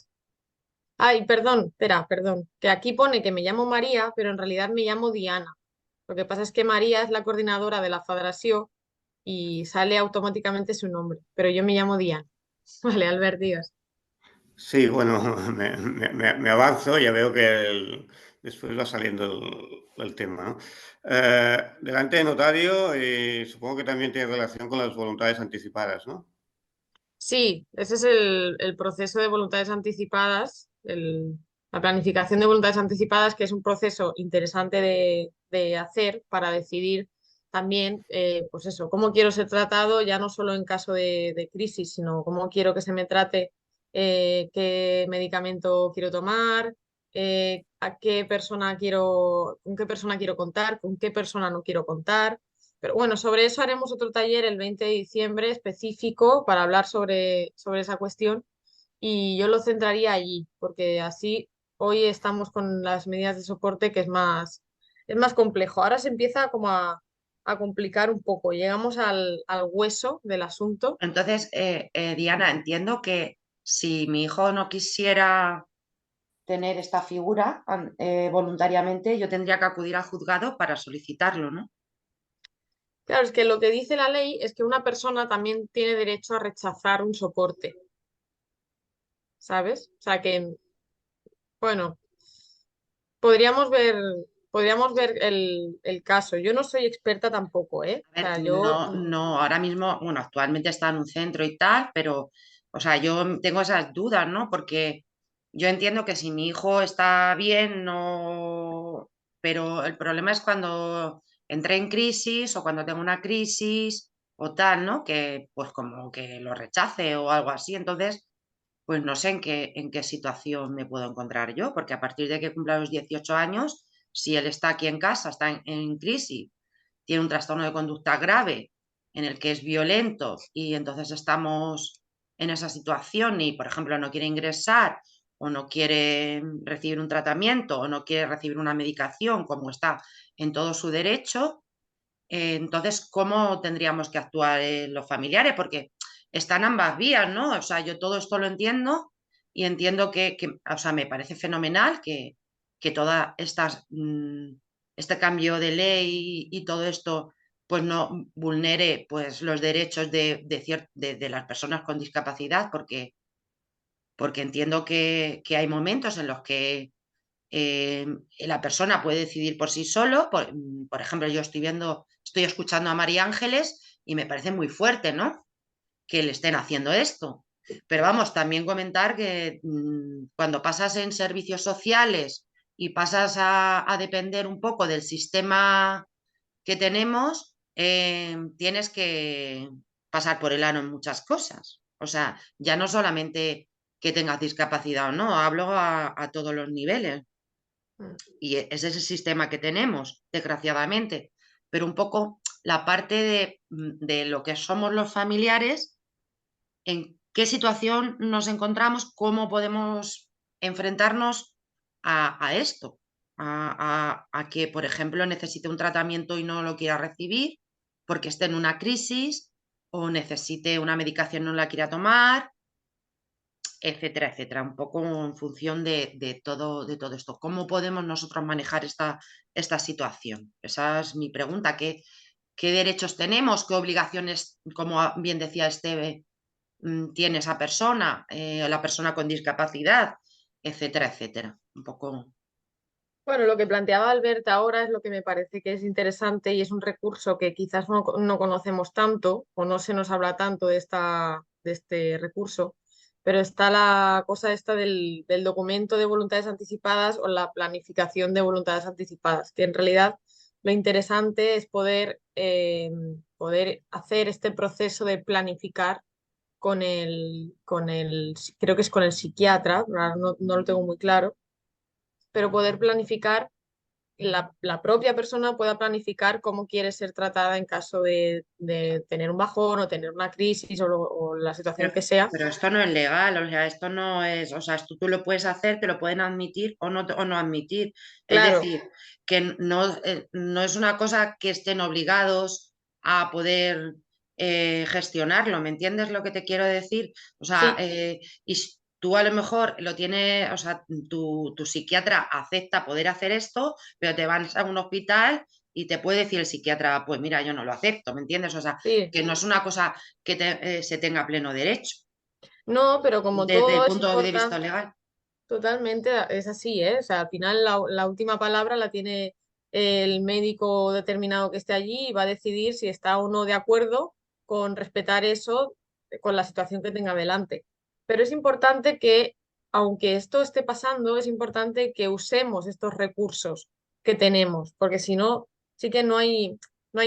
[SPEAKER 1] Ay, perdón, espera, perdón. Que aquí pone que me llamo María, pero en realidad me llamo Diana. Lo que pasa es que María es la coordinadora de la federación y sale automáticamente su nombre, pero yo me llamo Diana. Vale, Albert, digas.
[SPEAKER 7] Sí, bueno, me avanzo, ya veo que después va saliendo el tema, ¿no? Delante de notario, y supongo que también tiene relación con las voluntades anticipadas, ¿no?
[SPEAKER 1] Sí, ese es el proceso de voluntades anticipadas, la planificación de voluntades anticipadas, que es un proceso interesante de hacer para decidir también, pues eso, cómo quiero ser tratado, ya no solo en caso de crisis, sino cómo quiero que se me trate, qué medicamento quiero tomar, a qué persona con qué persona quiero contar, con qué persona no quiero contar. Pero bueno, sobre eso haremos otro taller el 20 de diciembre específico para hablar sobre esa cuestión y yo lo centraría allí, porque así hoy estamos con las medidas de soporte que es más complejo. Ahora se empieza como a complicar un poco, llegamos al hueso del asunto.
[SPEAKER 4] Entonces, Diana, entiendo que si mi hijo no quisiera tener esta figura voluntariamente, yo tendría que acudir al juzgado para solicitarlo, ¿no?
[SPEAKER 1] Claro, es que lo que dice la ley es que una persona también tiene derecho a rechazar un soporte, ¿sabes? O sea que, bueno. Podríamos ver, podríamos ver el caso. Yo no soy experta tampoco, ¿eh?
[SPEAKER 4] A
[SPEAKER 1] O
[SPEAKER 4] ver,
[SPEAKER 1] sea, yo,
[SPEAKER 4] no, ahora mismo, bueno, actualmente está en un centro y tal, pero, o sea, yo tengo esas dudas, ¿no? Porque yo entiendo que si mi hijo está bien, no, pero el problema es cuando entré en crisis o cuando tengo una crisis o tal, ¿no? Que pues como que lo rechace o algo así. Entonces, pues no sé en qué situación me puedo encontrar yo, porque a partir de que cumpla los 18 años, si él está aquí en casa, está en crisis, tiene un trastorno de conducta grave en el que es violento y entonces estamos en esa situación y, por ejemplo, no quiere ingresar o no quiere recibir un tratamiento o no quiere recibir una medicación como está en todo su derecho, entonces, ¿cómo tendríamos que actuar los familiares? Porque están ambas vías, ¿no? O sea, yo todo esto lo entiendo y entiendo o sea, me parece fenomenal que toda este cambio de ley y todo esto pues no vulnere pues los derechos de las personas con discapacidad, porque entiendo que hay momentos en los que la persona puede decidir por sí solo. Por ejemplo, yo estoy escuchando a María Ángeles y me parece muy fuerte, ¿no? Que le estén haciendo esto. Pero vamos, también comentar que cuando pasas en servicios sociales y pasas a depender un poco del sistema que tenemos, tienes que pasar por el ano en muchas cosas. O sea, ya no solamente que tengas discapacidad o no, hablo a todos los niveles. Y ese es el sistema que tenemos, desgraciadamente. Pero un poco la parte de lo que somos los familiares, en qué situación nos encontramos, cómo podemos enfrentarnos a esto, a que, por ejemplo, necesite un tratamiento y no lo quiera recibir porque esté en una crisis o necesite una medicación y no la quiera tomar, etcétera, etcétera, un poco en función de todo esto. ¿Cómo podemos nosotros manejar esta situación? Esa es mi pregunta. ¿Qué derechos tenemos? ¿Qué obligaciones, como bien decía Esteve, tiene esa persona, la persona con discapacidad, etcétera, etcétera? Un poco.
[SPEAKER 1] bueno, lo que planteaba Albert ahora es lo que me parece que es interesante y es un recurso que quizás no conocemos tanto o no se nos habla tanto de este recurso, pero está la cosa esta del documento de voluntades anticipadas o la planificación de voluntades anticipadas, que en realidad lo interesante es poder hacer este proceso de planificar creo que es con el psiquiatra, ahora no lo tengo muy claro, pero poder planificar, la propia persona pueda planificar cómo quiere ser tratada en caso de tener un bajón o tener una crisis o la situación que sea.
[SPEAKER 4] Pero esto no es legal, o sea, esto no es, o sea, esto tú lo puedes hacer, te lo pueden admitir o no admitir. Es
[SPEAKER 1] Claro,
[SPEAKER 4] decir, que no es una cosa que estén obligados a poder gestionarlo, ¿me entiendes lo que te quiero decir? O sea,
[SPEAKER 1] sí,
[SPEAKER 4] tú a lo mejor lo tienes, o sea, tu psiquiatra acepta poder hacer esto, pero te vas a un hospital y te puede decir el psiquiatra, pues mira, yo no lo acepto, ¿me entiendes? O sea,
[SPEAKER 1] sí.
[SPEAKER 4] que no es una cosa que se tenga pleno derecho
[SPEAKER 1] No, pero como
[SPEAKER 4] desde el
[SPEAKER 1] todo es
[SPEAKER 4] punto de vista
[SPEAKER 1] importante,
[SPEAKER 4] legal.
[SPEAKER 1] totalmente es así, ¿eh? O sea, al final la última palabra la tiene el médico determinado que esté allí y va a decidir si está o no de acuerdo con respetar eso con la situación que tenga delante. Pero es importante que, aunque esto esté pasando, es importante que usemos estos recursos que tenemos, porque si no, sí que no hay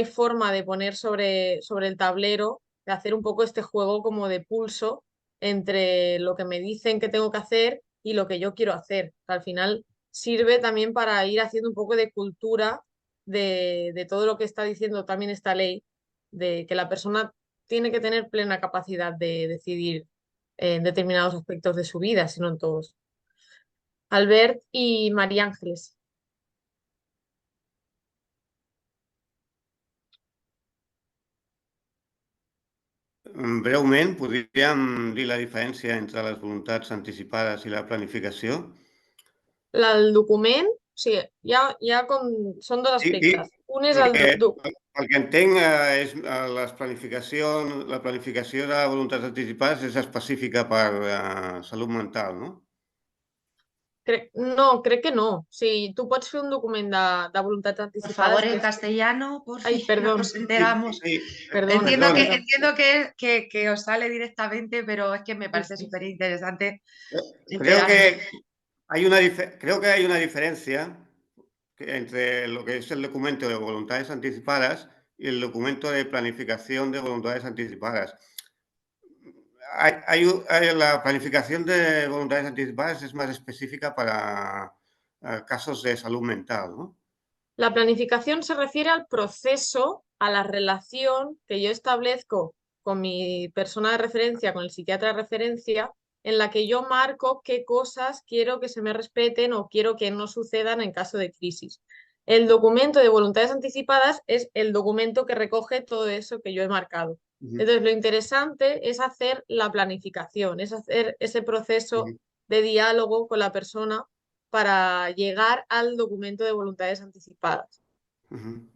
[SPEAKER 1] forma de poner sobre el tablero, de hacer un poco este juego como de pulso entre lo que me dicen que tengo que hacer y lo que yo quiero hacer. Al final sirve también para ir haciendo un poco de cultura de todo lo que está diciendo también esta ley, de que la persona tiene que tener plena capacidad de decidir en determinados aspectos de su vida, si no en todos. Albert y María Ángeles.
[SPEAKER 7] Breument, podríem dir la diferència entre les voluntats anticipades i la planificació?
[SPEAKER 1] El document, o sigui, són dos
[SPEAKER 7] Sí,
[SPEAKER 1] aspectes. Un és el
[SPEAKER 7] perquè
[SPEAKER 1] document.
[SPEAKER 7] el que entenc és la planificació de voluntats anticipades és específica per salut mental, no?
[SPEAKER 1] No, crec que no. Sí, tu pots fer un document de voluntats
[SPEAKER 4] Por
[SPEAKER 1] anticipades
[SPEAKER 4] favor,
[SPEAKER 1] que
[SPEAKER 4] en
[SPEAKER 1] és...
[SPEAKER 4] castellano, por
[SPEAKER 1] Ai,
[SPEAKER 4] si no
[SPEAKER 1] perdón,
[SPEAKER 4] nos
[SPEAKER 7] Sí,
[SPEAKER 4] enteramos.
[SPEAKER 7] sí,
[SPEAKER 1] perdona,
[SPEAKER 4] Entiendo
[SPEAKER 7] perdón.
[SPEAKER 4] que,
[SPEAKER 1] perdón.
[SPEAKER 4] entiendo que os sale directamente, pero es que me parece
[SPEAKER 1] Sí.
[SPEAKER 4] súper interesante
[SPEAKER 7] Creo
[SPEAKER 4] enterarme.
[SPEAKER 7] que creo que hay una diferencia entre lo que es el documento de voluntades anticipadas y el documento de planificación de voluntades anticipadas. La planificación de voluntades anticipadas es más específica para casos de salud mental, ¿no?
[SPEAKER 1] La planificación se refiere al proceso, a la relación que yo establezco con mi persona de referencia, con el psiquiatra de referencia, en la que yo marco qué cosas quiero que se me respeten o quiero que no sucedan en caso de crisis. El documento de voluntades anticipadas es el documento que recoge todo eso que yo he marcado. Entonces, lo interesante es hacer la planificación, es hacer ese proceso de diálogo con la persona para llegar al documento de voluntades anticipadas.
[SPEAKER 7] Ujú.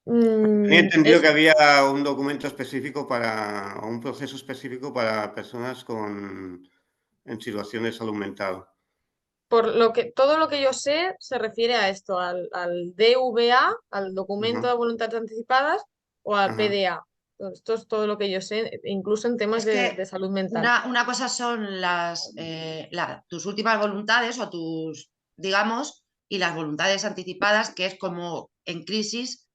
[SPEAKER 7] Tenía entendido que había un documento específico o un proceso específico para personas en situación de salud mental.
[SPEAKER 1] Todo lo que yo sé se refiere a esto, al DVA, al documento de
[SPEAKER 7] Ajá,
[SPEAKER 1] voluntades anticipadas o al
[SPEAKER 7] ajá,
[SPEAKER 1] PDA. Esto es todo lo que yo sé, incluso en temas
[SPEAKER 4] Es
[SPEAKER 1] de
[SPEAKER 4] que
[SPEAKER 1] salud mental.
[SPEAKER 4] una cosa son tus últimas voluntades o digamos, y las voluntades anticipadas, que es como en crisis,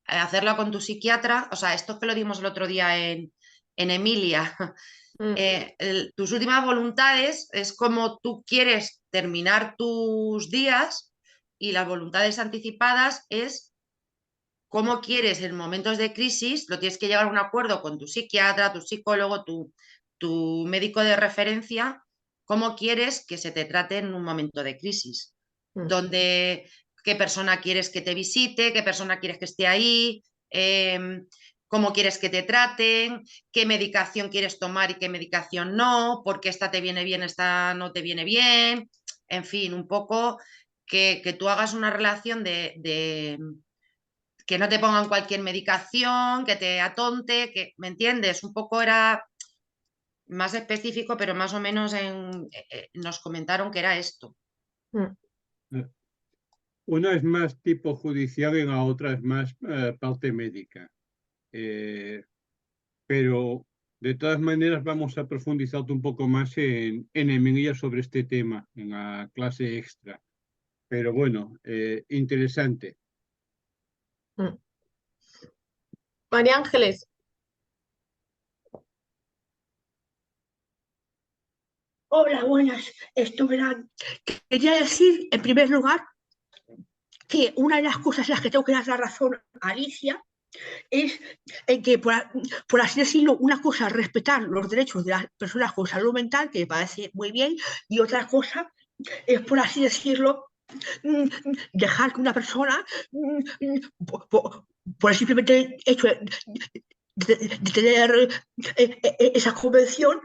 [SPEAKER 4] hacerlo con tu psiquiatra. O sea, esto que lo dimos el otro día en Emilia.
[SPEAKER 1] Mm,
[SPEAKER 4] Tus últimas voluntades es como tú quieres terminar tus días, y las voluntades anticipadas es cómo quieres en momentos de crisis, lo tienes que llegar a un acuerdo con tu psiquiatra, tu psicólogo, tu médico de referencia, cómo quieres que se te trate en un momento de crisis,
[SPEAKER 1] mm.
[SPEAKER 4] qué persona quieres que te visite, qué persona quieres que esté ahí, cómo quieres que te traten, qué medicación quieres tomar y qué medicación no, porque esta te viene bien, esta no te viene bien, en fin, un poco que tú hagas una relación de que no te pongan cualquier medicación, que te atonte, ¿me entiendes? Un poco era más específico, pero más o menos nos comentaron que era esto.
[SPEAKER 1] Mm.
[SPEAKER 3] Una es más tipo judicial y la otra es más parte médica. Pero De todas maneras, vamos a profundizar un poco más en Emilia sobre este tema, en la clase extra. Pero bueno, interesante.
[SPEAKER 1] Mm. María Ángeles,
[SPEAKER 2] Hola, buenas. Esto verán. Quería decir, en primer lugar, que una de las cosas en las que tengo que dar la razón a Alicia es en que, por así decirlo, una cosa es respetar los derechos de las personas con salud mental, que me parece muy bien, y otra cosa es, por así decirlo, dejar que una persona, por el simplemente hecho de tener esa convención,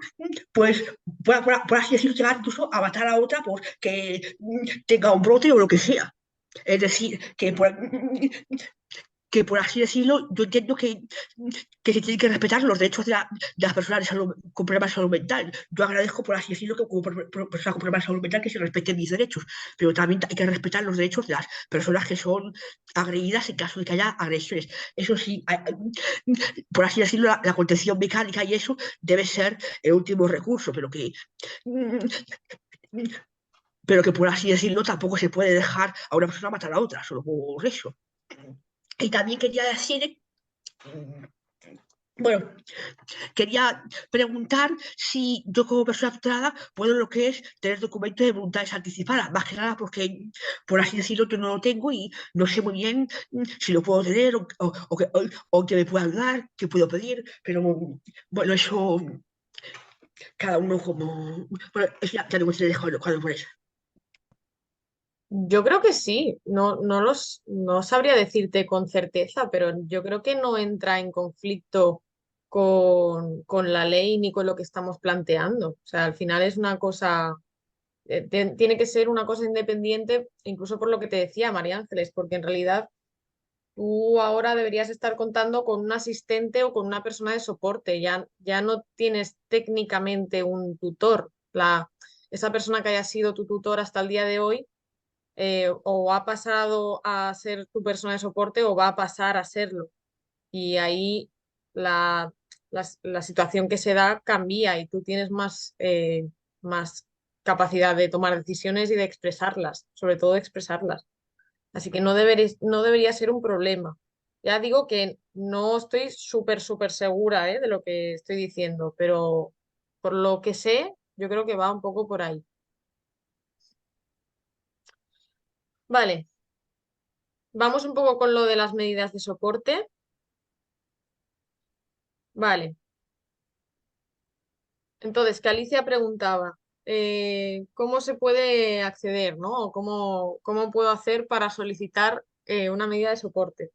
[SPEAKER 2] pues por así decirlo, llegar incluso a matar a otra porque tenga un brote o lo que sea. Es decir, que por así decirlo, yo entiendo que se tienen que respetar los derechos de las personas con problemas de salud mental. Yo agradezco, por así decirlo, que como persona con problemas de salud mental que se respeten mis derechos, pero también hay que respetar los derechos de las personas que son agredidas en caso de que haya agresiones. Eso sí, por así decirlo, la contención mecánica y eso debe ser el último recurso, pero que por así decirlo tampoco se puede dejar a una persona matar a otra, solo por eso. Y también quería decir, bueno, quería preguntar si yo como persona tutelada puedo lo que es tener documentos de voluntades anticipadas, más que nada porque, por así decirlo, yo no lo tengo y no sé muy bien si lo puedo tener o que me pueda ayudar, qué puedo pedir, pero bueno, eso cada uno como... Bueno, eso ya no me estoy dejando por eso.
[SPEAKER 1] yo creo que sí. No sabría decirte con certeza, pero yo creo que no entra en conflicto con la ley ni con lo que estamos planteando. O sea, al final es una cosa, tiene que ser una cosa independiente, incluso por lo que te decía María Ángeles, porque en realidad tú ahora deberías estar contando con un asistente o con una persona de soporte. Ya no tienes técnicamente un tutor. Esa persona que haya sido tu tutor hasta el día de hoy, o ha pasado a ser tu persona de soporte o va a pasar a serlo. Y ahí la, la situación que se da cambia y tú tienes más capacidad de tomar decisiones y de expresarlas, sobre todo de expresarlas. Así que no debería ser un problema. Ya digo que no estoy súper segura, de lo que estoy diciendo, pero por lo que sé, yo creo que va un poco por ahí. Vale, vamos un poco con lo de las medidas de soporte. Vale, entonces, que Alicia preguntaba, ¿cómo se puede acceder, ¿no? O cómo puedo hacer para solicitar una medida de soporte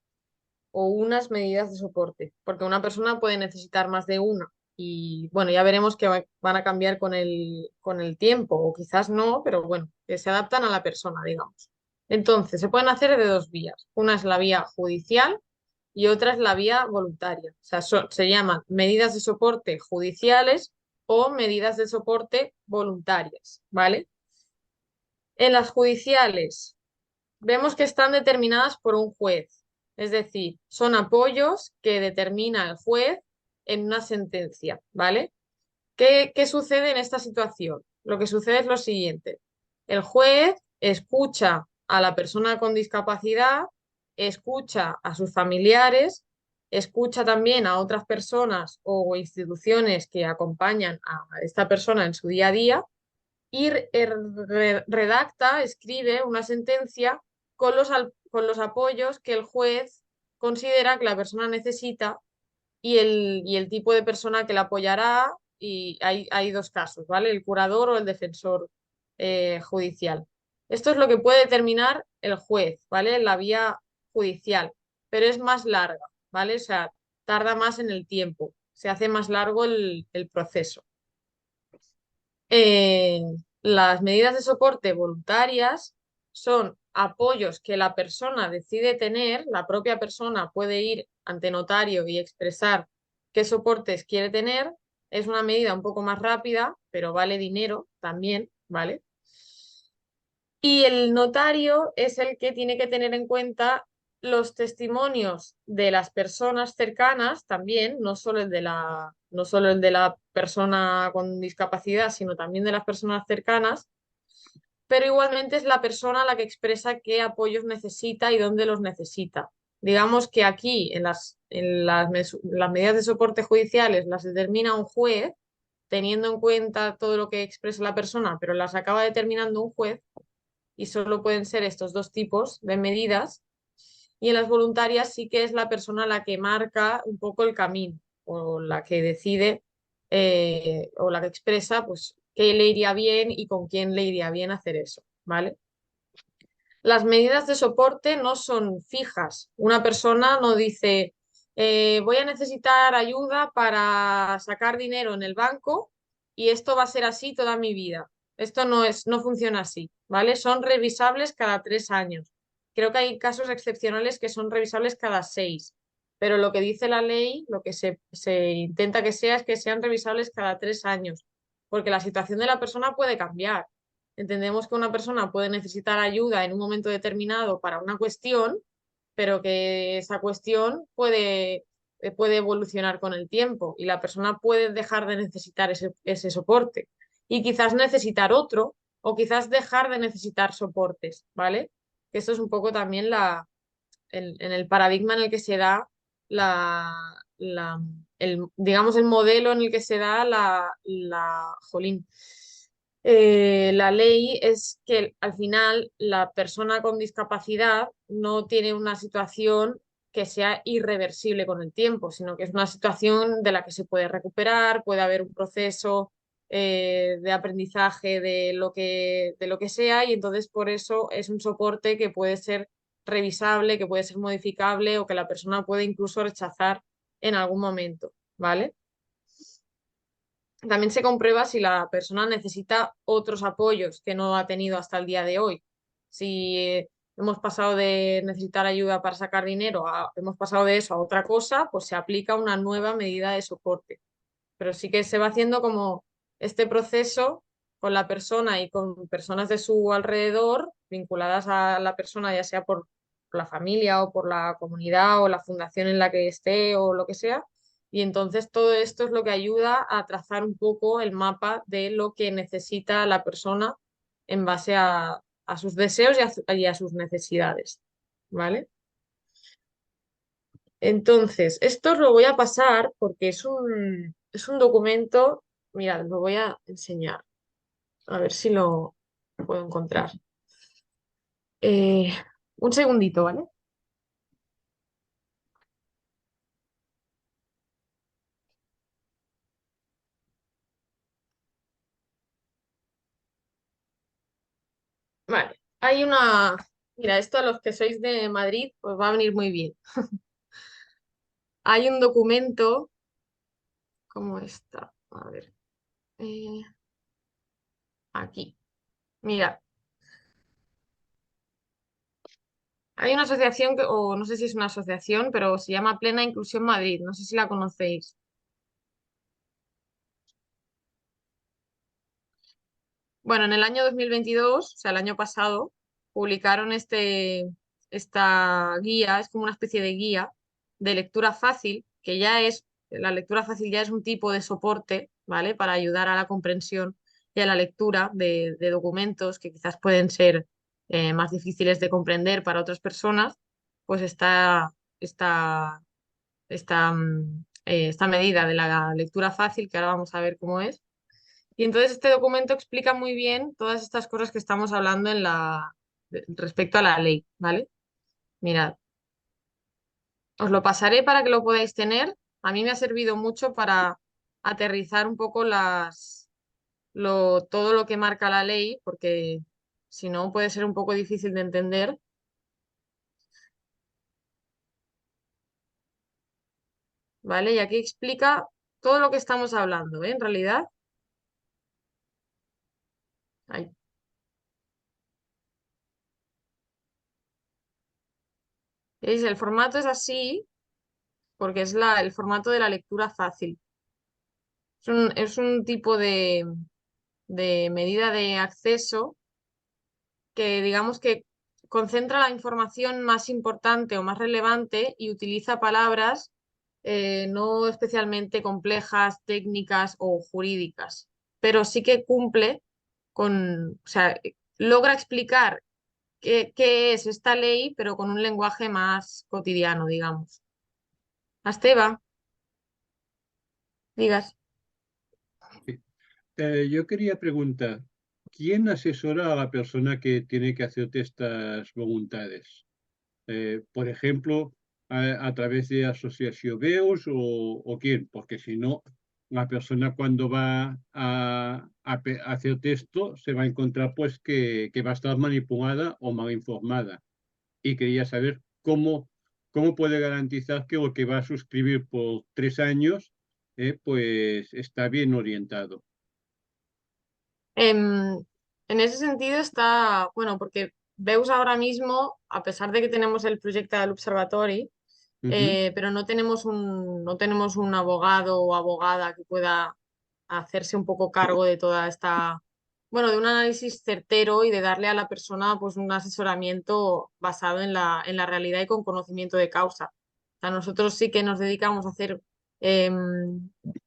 [SPEAKER 1] o unas medidas de soporte? Porque una persona puede necesitar más de una y bueno, ya veremos que van a cambiar con el tiempo o quizás no, pero bueno, que se adaptan a la persona, digamos. Entonces, se pueden hacer de dos vías. Una es la vía judicial y otra es la vía voluntaria. O sea, se llaman medidas de soporte judiciales o medidas de soporte voluntarias, ¿vale? En las judiciales vemos que están determinadas por un juez, es decir, son apoyos que determina el juez en una sentencia, ¿vale? ¿Qué sucede en esta situación? Lo que sucede es lo siguiente. El juez escucha a la persona con discapacidad, escucha a sus familiares, escucha también a otras personas o instituciones que acompañan a esta persona en su día a día y redacta, escribe una sentencia con los apoyos que el juez considera que la persona necesita y el tipo de persona que la apoyará, y hay dos casos, ¿vale? El curador o el defensor judicial. Esto es lo que puede determinar el juez, ¿vale? La vía judicial, pero es más larga, ¿vale? O sea, tarda más en el tiempo, se hace más largo el proceso. Eh, las medidas de soporte voluntarias son apoyos que la persona decide tener, la propia persona puede ir ante notario y expresar qué soportes quiere tener. Es una medida un poco más rápida, pero vale dinero también, ¿vale? Y el notario es el que tiene que tener en cuenta los testimonios de las personas cercanas también, no solo el de la persona con discapacidad, sino también de las personas cercanas, pero igualmente es la persona la que expresa qué apoyos necesita y dónde los necesita. Digamos que aquí, las medidas de soporte judiciales las determina un juez, teniendo en cuenta todo lo que expresa la persona, pero las acaba determinando un juez y solo pueden ser estos dos tipos de medidas. Y en las voluntarias sí que es la persona la que marca un poco el camino o la que decide o la que expresa pues qué le iría bien y con quién le iría bien hacer eso, ¿vale? Las medidas de soporte no son fijas. Una persona no dice, voy a necesitar ayuda para sacar dinero en el banco y esto va a ser así toda mi vida. Esto no funciona así, ¿vale? Son revisables cada 3 años. Creo que hay casos excepcionales que son revisables cada 6, pero lo que dice la ley, lo que se intenta que sea es que sean revisables cada 3 años, porque la situación de la persona puede cambiar. Entendemos que una persona puede necesitar ayuda en un momento determinado para una cuestión, pero que esa cuestión puede evolucionar con el tiempo y la persona puede dejar de necesitar ese soporte y quizás necesitar otro o quizás dejar de necesitar soportes, ¿vale? Que esto es un poco también en el paradigma en el que se da digamos, el modelo en el que se da jolín, la ley es que al final la persona con discapacidad no tiene una situación que sea irreversible con el tiempo, sino que es una situación de la que se puede recuperar, puede haber un proceso de aprendizaje de lo que sea, y entonces por eso es un soporte que puede ser revisable, que puede ser modificable o que la persona puede incluso rechazar en algún momento, ¿vale? También se comprueba si la persona necesita otros apoyos que no ha tenido hasta el día de hoy. Si hemos pasado de necesitar ayuda para sacar dinero hemos pasado de eso a otra cosa, pues se aplica una nueva medida de soporte. Pero sí que se va haciendo como este proceso con la persona y con personas de su alrededor vinculadas a la persona, ya sea por la familia o por la comunidad o la fundación en la que esté o lo que sea. Y entonces todo esto es lo que ayuda a trazar un poco el mapa de lo que necesita la persona en base a sus deseos y a sus necesidades. ¿Vale? Entonces, esto os lo voy a pasar porque es un documento, mirad, lo voy a enseñar, a ver si lo puedo encontrar. Eh, un segundito, ¿vale? Vale, mira, esto a los que sois de Madrid os va a venir muy bien. Hay un documento, ¿cómo está? A ver, eh, aquí. Mira, hay una asociación, o no sé si es una asociación, pero se llama Plena Inclusión Madrid, no sé si la conocéis. Bueno, en el año 2022, o sea, el año pasado, publicaron esta guía, es como una especie de guía de lectura fácil, la lectura fácil ya es un tipo de soporte, ¿vale? Para ayudar a la comprensión y a la lectura de documentos que quizás pueden ser más difíciles de comprender para otras personas, pues esta, esta medida de la lectura fácil, que ahora vamos a ver cómo es. Y entonces este documento explica muy bien todas estas cosas que estamos hablando respecto a la ley, ¿vale? Mirad, os lo pasaré para que lo podáis tener. A mí me ha servido mucho para aterrizar un poco todo lo que marca la ley, porque si no puede ser un poco difícil de entender, ¿vale? Y aquí explica todo lo que estamos hablando, ¿eh? En realidad, ahí. ¿Veis? El formato es así porque es el formato de la lectura fácil. Es un tipo de medida de acceso que digamos que concentra la información más importante o más relevante y utiliza palabras no especialmente complejas, técnicas o jurídicas, pero sí que cumple con, o sea, logra explicar qué es esta ley, pero con un lenguaje más cotidiano, digamos. Esteba, digas.
[SPEAKER 3] Yo quería preguntar, ¿quién asesora a la persona que tiene que hacerte estas voluntades? Por ejemplo, a través de Asociación Veus o quién, porque si no, la persona cuando va a hacer esto se va a encontrar pues que va a estar manipulada o mal informada. Y quería saber cómo puede garantizar que lo que va a suscribir por 3 años pues está bien orientado.
[SPEAKER 1] En ese sentido está, bueno, porque Veus ahora mismo, a pesar de que tenemos el proyecto del Observatory,
[SPEAKER 3] Ujú.
[SPEAKER 1] pero no tenemos un abogado o abogada que pueda hacerse un poco cargo de toda esta, bueno, de un análisis certero y de darle a la persona pues un asesoramiento basado en la realidad y con conocimiento de causa. O sea, nosotros sí que nos dedicamos a hacer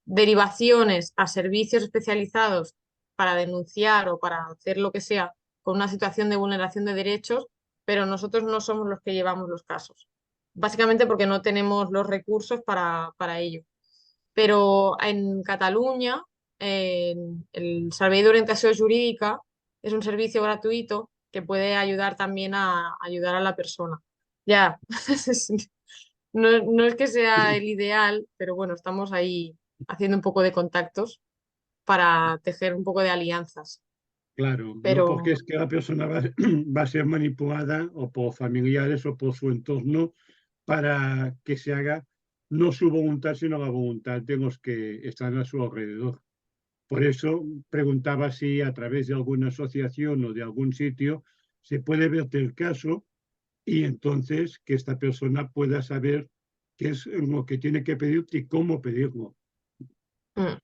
[SPEAKER 1] derivaciones a servicios especializados para denunciar o para hacer lo que sea con una situación de vulneración de derechos, pero nosotros no somos los que llevamos los casos, básicamente porque no tenemos los recursos para ello. Pero en Cataluña, el Servei d'Orientació Jurídica es un servicio gratuito que puede ayudar también a ayudar a la persona. Ya, no es que sea el ideal, pero bueno, estamos ahí haciendo un poco de contactos para tejer un poco de alianzas.
[SPEAKER 3] Claro, no porque
[SPEAKER 1] Pero
[SPEAKER 3] es que la persona va a ser manipulada o por familiares o por su entorno para que se haga no su voluntad, sino la voluntad de los que están a su alrededor. Por eso preguntaba si a través de alguna asociación o de algún sitio se puede verte el caso y entonces que esta persona pueda saber qué es lo que tiene que pedir y cómo pedirlo.
[SPEAKER 1] mm,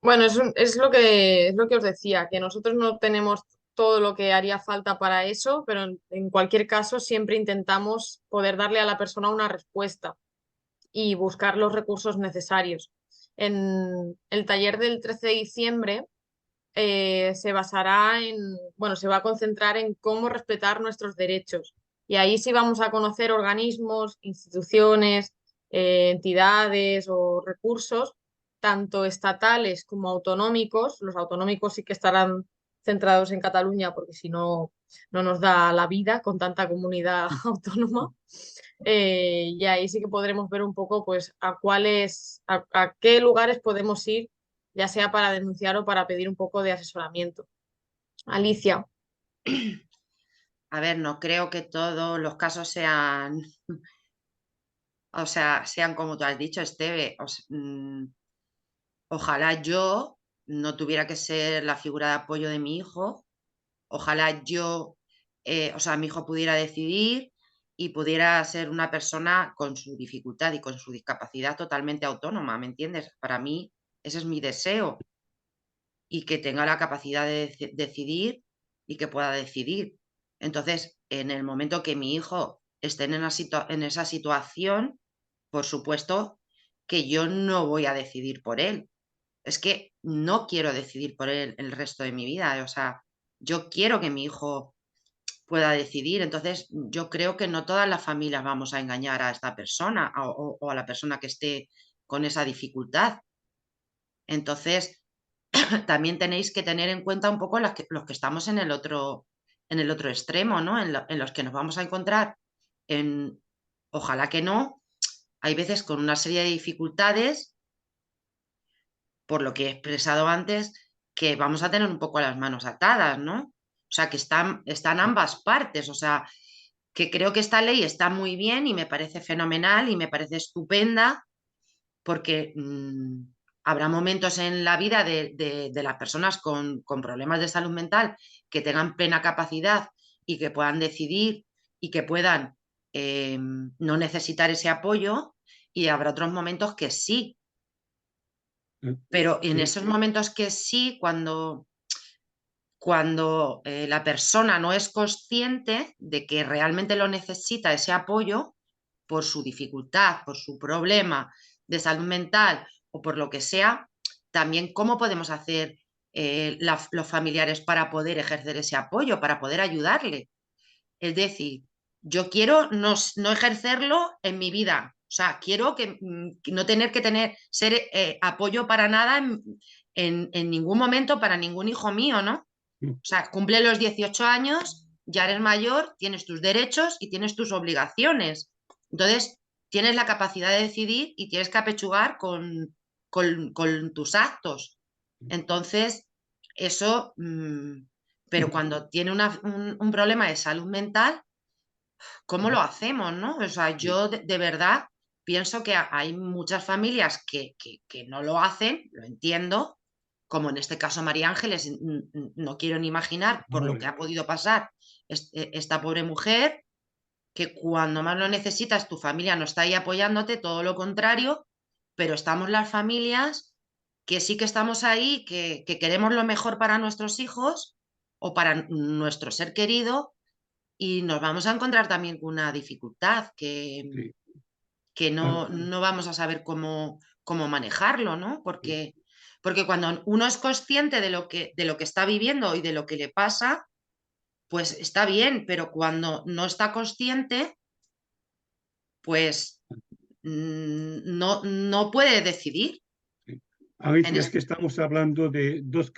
[SPEAKER 1] bueno, es lo que os decía, que nosotros no tenemos todo lo que haría falta para eso, pero en cualquier caso siempre intentamos poder darle a la persona una respuesta y buscar los recursos necesarios. En el taller del 13 de diciembre se basará en, bueno, se va a concentrar en cómo respetar nuestros derechos. Y ahí sí vamos a conocer organismos, instituciones, entidades o recursos, tanto estatales como autonómicos. Los autonómicos sí que estarán centrados en Cataluña porque si no, no nos da la vida con tanta comunidad autónoma. Y ahí sí que podremos ver un poco pues a qué lugares podemos ir, ya sea para denunciar o para pedir un poco de asesoramiento. Alicia.
[SPEAKER 4] A ver, no creo que todos los casos sean, o sea, sean como tú has dicho, Esteve. Ojalá yo no tuviera que ser la figura de apoyo de mi hijo. Ojalá yo, o sea, mi hijo pudiera decidir y pudiera ser una persona con su dificultad y con su discapacidad totalmente autónoma, ¿me entiendes? Para mí ese es mi deseo y que tenga la capacidad de decidir y que pueda decidir. Entonces, en el momento que mi hijo esté en esa situación, por supuesto que yo no voy a decidir por él. Es que no quiero decidir por él el resto de mi vida. O sea, yo quiero que mi hijo pueda decidir. Entonces, yo creo que no todas las familias vamos a engañar a esta persona o a la persona que esté con esa dificultad. Entonces, también tenéis que tener en cuenta un poco los que estamos en el otro extremo, ¿no? En los que nos vamos a encontrar ojalá que no, hay veces con una serie de dificultades, por lo que he expresado antes, que vamos a tener un poco las manos atadas, ¿no? O sea, que están ambas partes, o sea, que creo que esta ley está muy bien y me parece fenomenal y me parece estupenda porque habrá momentos en la vida de las personas con problemas de salud mental que tengan plena capacidad y que puedan decidir y que puedan no necesitar ese apoyo, y habrá otros momentos que sí. Pero en
[SPEAKER 3] Sí,
[SPEAKER 4] esos momentos que sí, cuando cuando la persona no es consciente de que realmente lo necesita ese apoyo por su dificultad, por su problema de salud mental o por lo que sea, también cómo podemos hacer los familiares para poder ejercer ese apoyo, para poder ayudarle. Es decir, yo quiero no ejercerlo en mi vida. O sea, quiero que no tener que ser apoyo para nada en ningún momento para ningún hijo mío, ¿no? O sea, cumple los 18 años, ya eres mayor, tienes tus derechos y tienes tus obligaciones. Entonces, tienes la capacidad de decidir y tienes que apechugar con tus actos. Entonces, eso, pero cuando tiene un problema de salud mental, ¿cómo lo hacemos, no? O sea, yo de verdad pienso que hay muchas familias que no lo hacen, lo entiendo, como en este caso María Ángeles, no quiero ni imaginar por lo que ha podido pasar esta pobre mujer, que cuando más lo necesitas tu familia no está ahí apoyándote, todo lo contrario, pero estamos las familias que sí que estamos ahí, que queremos lo mejor para nuestros hijos o para nuestro ser querido, y nos vamos a encontrar también con una dificultad que no vamos a saber cómo manejarlo, ¿no? Porque cuando uno es consciente de lo que está viviendo y de lo que le pasa, pues está bien, pero cuando no está consciente, pues no puede decidir.
[SPEAKER 3] Alicia, es que estamos hablando de dos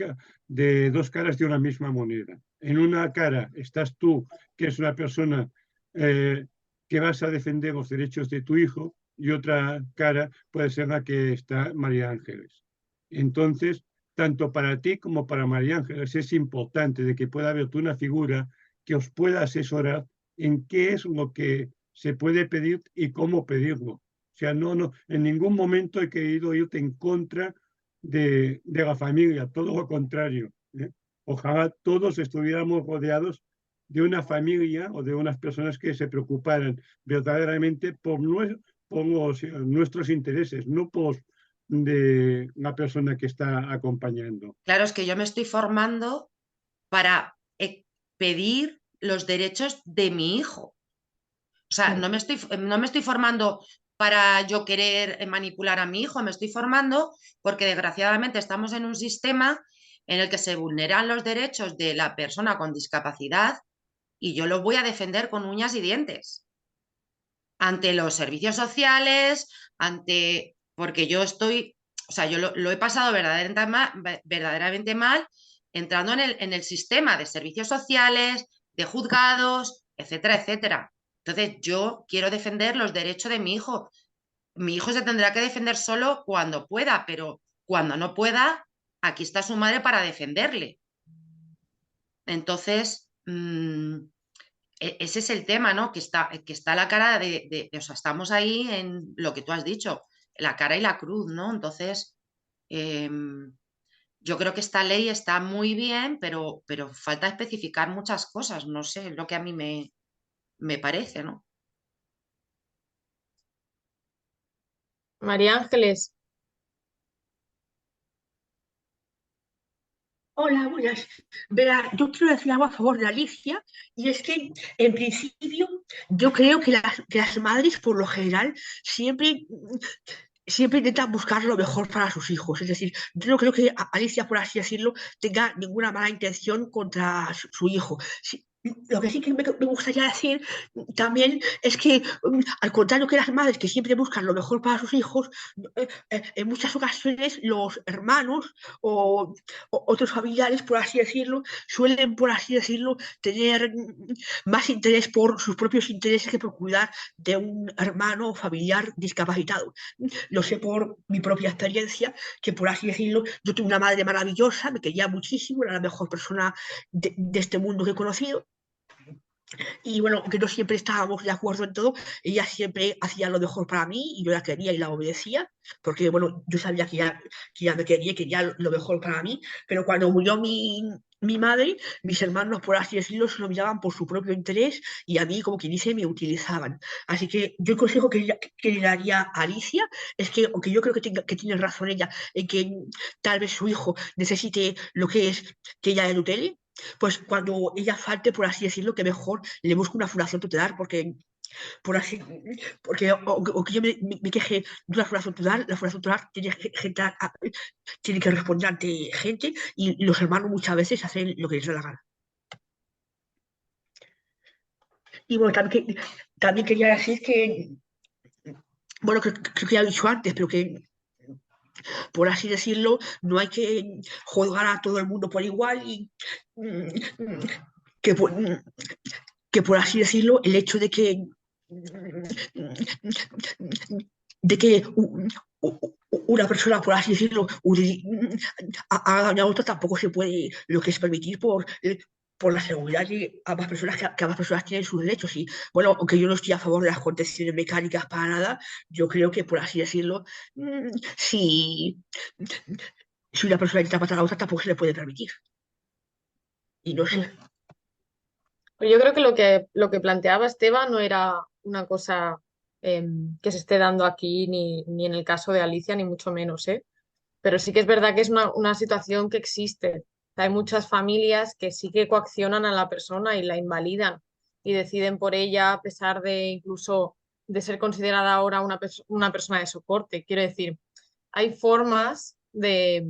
[SPEAKER 3] caras de una misma moneda. En una cara estás tú, que es una persona que vas a defender los derechos de tu hijo, y otra cara puede ser la que está María Ángeles. Entonces, tanto para ti como para María Ángeles es importante de que pueda haber una figura que os pueda asesorar en qué es lo que se puede pedir y cómo pedirlo. O sea, no, en ningún momento he querido irte en contra de la familia, todo lo contrario, ¿eh? Ojalá todos estuviéramos rodeados de una familia o de unas personas que se preocuparan verdaderamente por nuestros intereses, no por de la persona que está acompañando.
[SPEAKER 4] Claro, es que yo me estoy formando para pedir los derechos de mi hijo. O sea, no me estoy formando para yo querer manipular a mi hijo, me estoy formando porque desgraciadamente estamos en un sistema en el que se vulneran los derechos de la persona con discapacidad, y yo los voy a defender con uñas y dientes ante los servicios sociales, porque yo estoy, o sea, yo lo he pasado verdaderamente mal entrando en el sistema de servicios sociales, de juzgados, etcétera, etcétera. Entonces, yo quiero defender los derechos de mi hijo. Mi hijo se tendrá que defender solo cuando pueda, pero cuando no pueda, aquí está su madre para defenderle. Entonces, ese es el tema, ¿no? Que está la cara o sea, estamos ahí en lo que tú has dicho, la cara y la cruz, ¿no? Entonces, yo creo que esta ley está muy bien, pero falta especificar muchas cosas, no sé, es lo que a mí me parece, ¿no?
[SPEAKER 1] María Ángeles,
[SPEAKER 2] Hola, buenas. Verá, yo quiero decir algo a favor de Alicia, y es que, en principio, yo creo que las madres, por lo general, siempre intentan buscar lo mejor para sus hijos. Es decir, yo no creo que Alicia, por así decirlo, tenga ninguna mala intención contra su hijo. Lo que sí que me gustaría decir también es que, al contrario que las madres que siempre buscan lo mejor para sus hijos, en muchas ocasiones los hermanos o otros familiares, por así decirlo, suelen, por así decirlo, tener más interés por sus propios intereses que por cuidar de un hermano o familiar discapacitado. Lo sé por mi propia experiencia, que, por así decirlo, yo tuve una madre maravillosa, me quería muchísimo, era la mejor persona de este mundo que he conocido. Y bueno, aunque no siempre estábamos de acuerdo en todo, ella siempre hacía lo mejor para mí y yo la quería y la obedecía, porque bueno, yo sabía que ella me quería y quería lo mejor para mí. Pero cuando murió mi madre, mis hermanos, por así decirlo, se lo miraban por su propio interés, y a mí, como quien dice, me utilizaban. Así que yo el consejo que le daría a Alicia es que, aunque yo creo que tiene razón ella en que tal vez su hijo necesite lo que es que ella le tutele, pues cuando ella falte, por así decirlo, que mejor le busco una fundación tutelar, por así, porque o que yo me queje de una fundación tutelar, la fundación tutelar tiene que responder ante gente y los hermanos muchas veces hacen lo que les da la gana. Y bueno, también quería decir que, bueno, creo que ya he dicho antes, pero que, por así decirlo, no hay que juzgar a todo el mundo por igual y mm, mm, que, que por así decirlo, el hecho de que una persona, por así decirlo, haga daño a otra, tampoco se puede lo que es permitir por la seguridad de ambas personas, que ambas personas tienen sus derechos. Y bueno, aunque yo no estoy a favor de las contenciones mecánicas para nada, yo creo que, por así decirlo, si una persona intenta matar a otra, tampoco se le puede permitir. Y no sé.
[SPEAKER 1] Pero yo creo que lo que planteaba Esteban no era una cosa que se esté dando aquí, ni en el caso de Alicia, ni mucho menos, ¿eh? Pero sí que es verdad que es una situación que existe. Hay muchas familias que sí que coaccionan a la persona y la invalidan y deciden por ella, a pesar de incluso de ser considerada ahora una persona de soporte. Quiero decir, hay formas de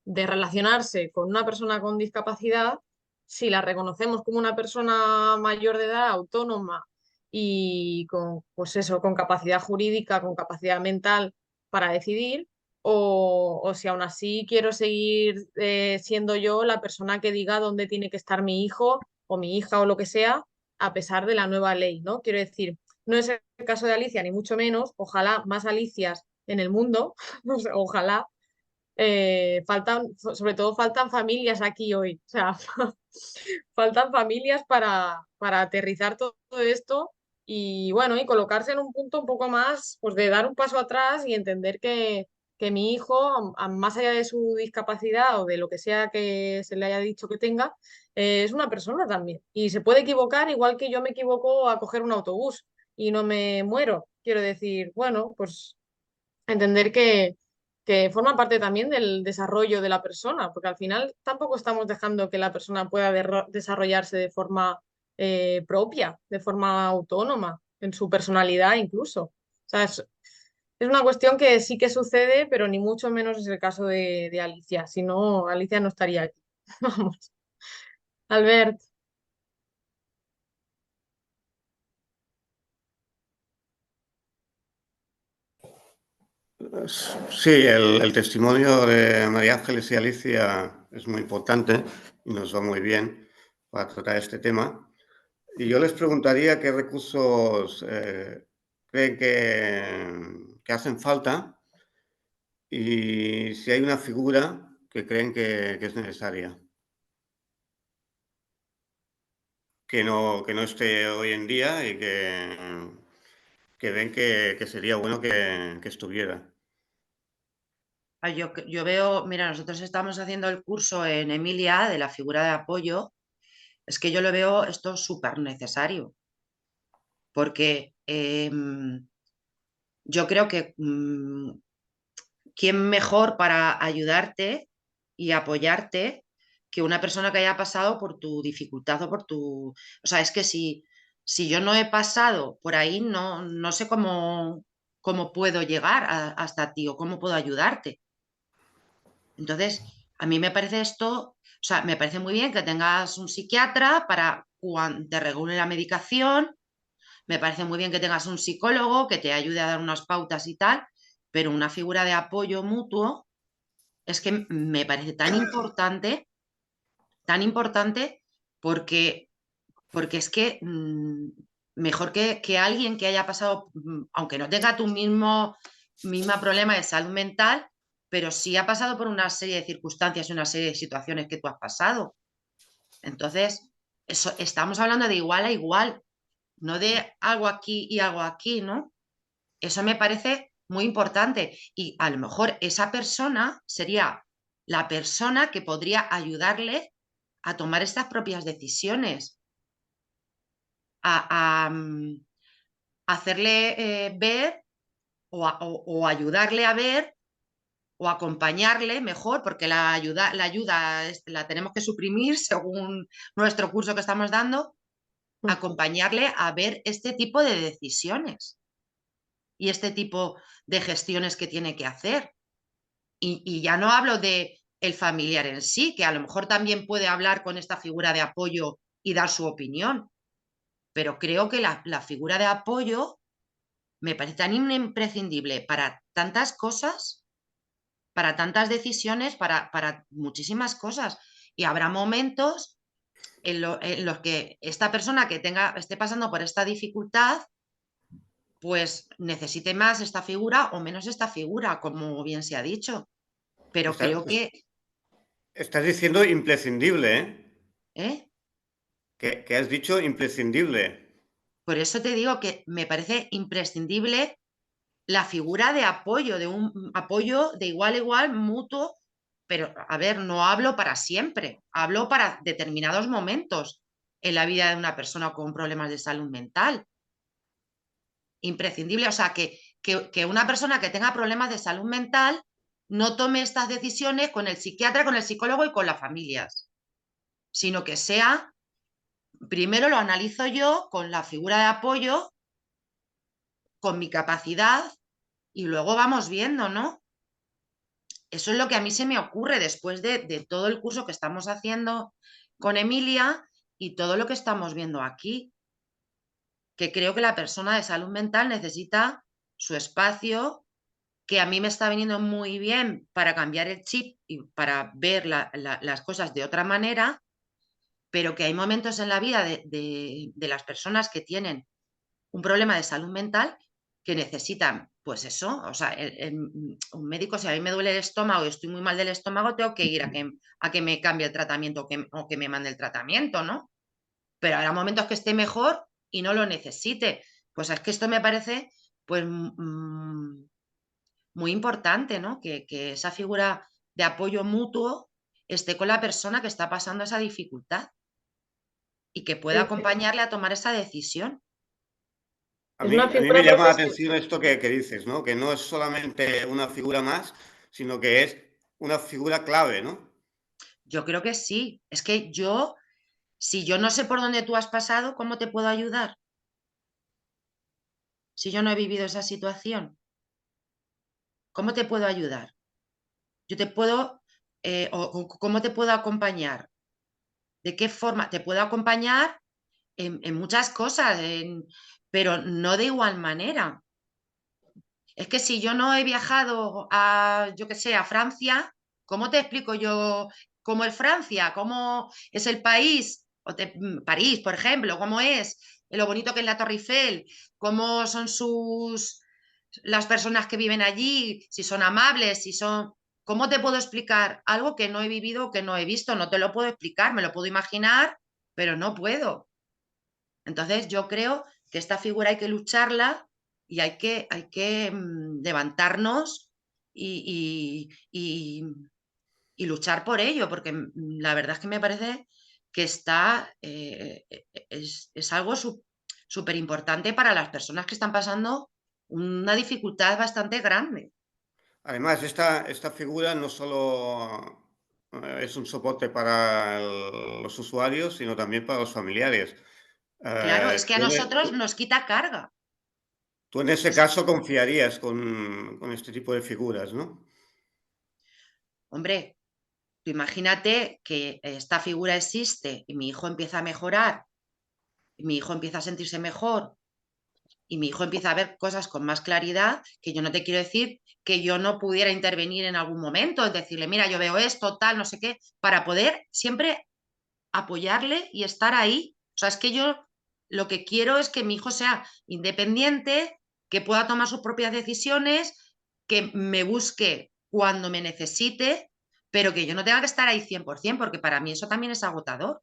[SPEAKER 1] relacionarse con una persona con discapacidad si la reconocemos como una persona mayor de edad, autónoma y con, pues eso, con capacidad jurídica, con capacidad mental para decidir, o si aún así quiero seguir siendo yo la persona que diga dónde tiene que estar mi hijo o mi hija o lo que sea, a pesar de la nueva ley, ¿no? Quiero decir, no es el caso de Alicia, ni mucho menos, ojalá más Alicias en el mundo, ojalá, sobre todo faltan familias aquí hoy, o sea, faltan familias para aterrizar todo esto y bueno, y colocarse en un punto un poco más, pues de dar un paso atrás y entender que mi hijo, más allá de su discapacidad o de lo que sea que se le haya dicho que tenga, es una persona también y se puede equivocar igual que yo me equivoco a coger un autobús y no me muero. Quiero decir, bueno, pues entender que forma parte también del desarrollo de la persona, porque al final tampoco estamos dejando que la persona pueda desarrollarse de forma propia, de forma autónoma, en su personalidad incluso. O sea, es una cuestión que sí que sucede, pero ni mucho menos es el caso de Alicia. Si no, Alicia no estaría aquí. Vamos. Albert,
[SPEAKER 7] Sí, el testimonio de María Ángeles y Alicia es muy importante y nos va muy bien para tratar este tema. Y yo les preguntaría qué recursos creen que hacen falta y si hay una figura que creen que es necesaria, que no esté hoy en día y que ven que sería bueno que estuviera.
[SPEAKER 4] Yo veo, mira, nosotros estamos haciendo el curso en Emilia de la figura de apoyo. Es que yo lo veo esto súper necesario, porque yo creo que quién mejor para ayudarte y apoyarte que una persona que haya pasado por tu dificultad o por tu... O sea, es que si yo no he pasado por ahí, no sé cómo puedo llegar hasta ti o cómo puedo ayudarte. Entonces, a mí me parece esto, o sea, me parece muy bien que tengas un psiquiatra para cuando te regule la medicación, me parece muy bien que tengas un psicólogo que te ayude a dar unas pautas y tal, pero una figura de apoyo mutuo es que me parece tan importante porque, porque es que mejor que alguien que haya pasado, aunque no tenga tu misma problema de salud mental, pero sí ha pasado por una serie de circunstancias y una serie de situaciones que tú has pasado. Entonces, eso, estamos hablando de igual a igual, no de algo aquí y algo aquí, ¿no? Eso me parece muy importante y a lo mejor esa persona sería la persona que podría ayudarle a tomar estas propias decisiones, a hacerle ver o ayudarle a ver o acompañarle mejor, porque la ayuda la tenemos que suprimir según nuestro curso que estamos dando, acompañarle a ver este tipo de decisiones y este tipo de gestiones que tiene que hacer. Y ya no hablo de el familiar en sí, que a lo mejor también puede hablar con esta figura de apoyo y dar su opinión, pero creo que la figura de apoyo me parece tan imprescindible para tantas cosas, para tantas decisiones, para muchísimas cosas. Y habrá momentos en los que esta persona que esté pasando por esta dificultad, pues necesite más esta figura o menos esta figura, como bien se ha dicho. Pero
[SPEAKER 7] Estás,
[SPEAKER 4] creo que...
[SPEAKER 7] estás diciendo imprescindible, ¿eh?
[SPEAKER 4] ¿eh?
[SPEAKER 7] Que has dicho imprescindible.
[SPEAKER 4] Por eso te digo que me parece imprescindible la figura de apoyo, de un apoyo de igual a igual, mutuo, pero a ver, no hablo para siempre, hablo para determinados momentos en la vida de una persona con problemas de salud mental. Imprescindible, o sea, que una persona que tenga problemas de salud mental no tome estas decisiones con el psiquiatra, con el psicólogo y con las familias, sino que sea, primero lo analizo yo con la figura de apoyo, con mi capacidad, y luego vamos viendo, ¿no? Eso es lo que a mí se me ocurre después de todo el curso que estamos haciendo con Emilia y todo lo que estamos viendo aquí, que creo que la persona de salud mental necesita su espacio, que a mí me está viniendo muy bien para cambiar el chip y para ver las cosas de otra manera, pero que hay momentos en la vida de las personas que tienen un problema de salud mental que necesitan, pues eso, o sea, un médico, si a mí me duele el estómago y estoy muy mal del estómago, tengo que ir a que me cambie el tratamiento o que me mande el tratamiento, ¿no? Pero habrá momentos que esté mejor y no lo necesite. Pues es que esto me parece, pues, muy importante, ¿no? Que esa figura de apoyo mutuo esté con la persona que está pasando esa dificultad y que pueda
[SPEAKER 1] Es
[SPEAKER 4] acompañarle a tomar esa decisión.
[SPEAKER 1] una
[SPEAKER 7] A mí me
[SPEAKER 1] figura
[SPEAKER 7] llama la
[SPEAKER 1] profesional.
[SPEAKER 7] atención esto que dices, ¿no? Que no es solamente una figura más, sino que es una figura clave, ¿no?
[SPEAKER 4] Yo creo que sí. Es que si yo no sé por dónde tú has pasado, ¿cómo te puedo ayudar? Si yo no he vivido esa situación, ¿cómo te puedo ayudar? Yo te puedo, ¿cómo te puedo acompañar? ¿De qué forma? Te puedo acompañar en muchas cosas, pero no de igual manera. Es que si yo no he viajado yo qué sé, a Francia, ¿cómo te explico yo cómo es Francia? ¿Cómo es el país? París, por ejemplo, ¿cómo es? Lo bonito que es la Torre Eiffel, ¿cómo son las personas que viven allí? Si son amables, si son... ¿Cómo te puedo explicar algo que no he vivido o que no he visto? No te lo puedo explicar, me lo puedo imaginar, pero no puedo. Entonces yo creo que esta figura hay que lucharla y hay que levantarnos y, y- y luchar por ello, porque la verdad es que me parece que es algo súper importante para las personas que están pasando una dificultad bastante grande.
[SPEAKER 7] Además, esta figura no solo es un soporte para los usuarios, sino también para los familiares.
[SPEAKER 4] Claro, es que a
[SPEAKER 7] Tú,
[SPEAKER 4] nosotros nos quita carga.
[SPEAKER 7] tú en ese caso confiarías con este tipo de figuras, ¿no?
[SPEAKER 4] Hombre, tú imagínate que esta figura existe y mi hijo empieza a mejorar, y mi hijo empieza a sentirse mejor y mi hijo empieza a ver cosas con más claridad, que yo no te quiero decir que yo no pudiera intervenir en algún momento, es decirle, mira, yo veo esto, tal, no sé qué, para poder siempre apoyarle y estar ahí. O sea, es que yo lo que quiero es que mi hijo sea independiente, que pueda tomar sus propias decisiones, que me busque cuando me necesite, pero que yo no tenga que estar ahí 100%, porque para mí eso también es agotador.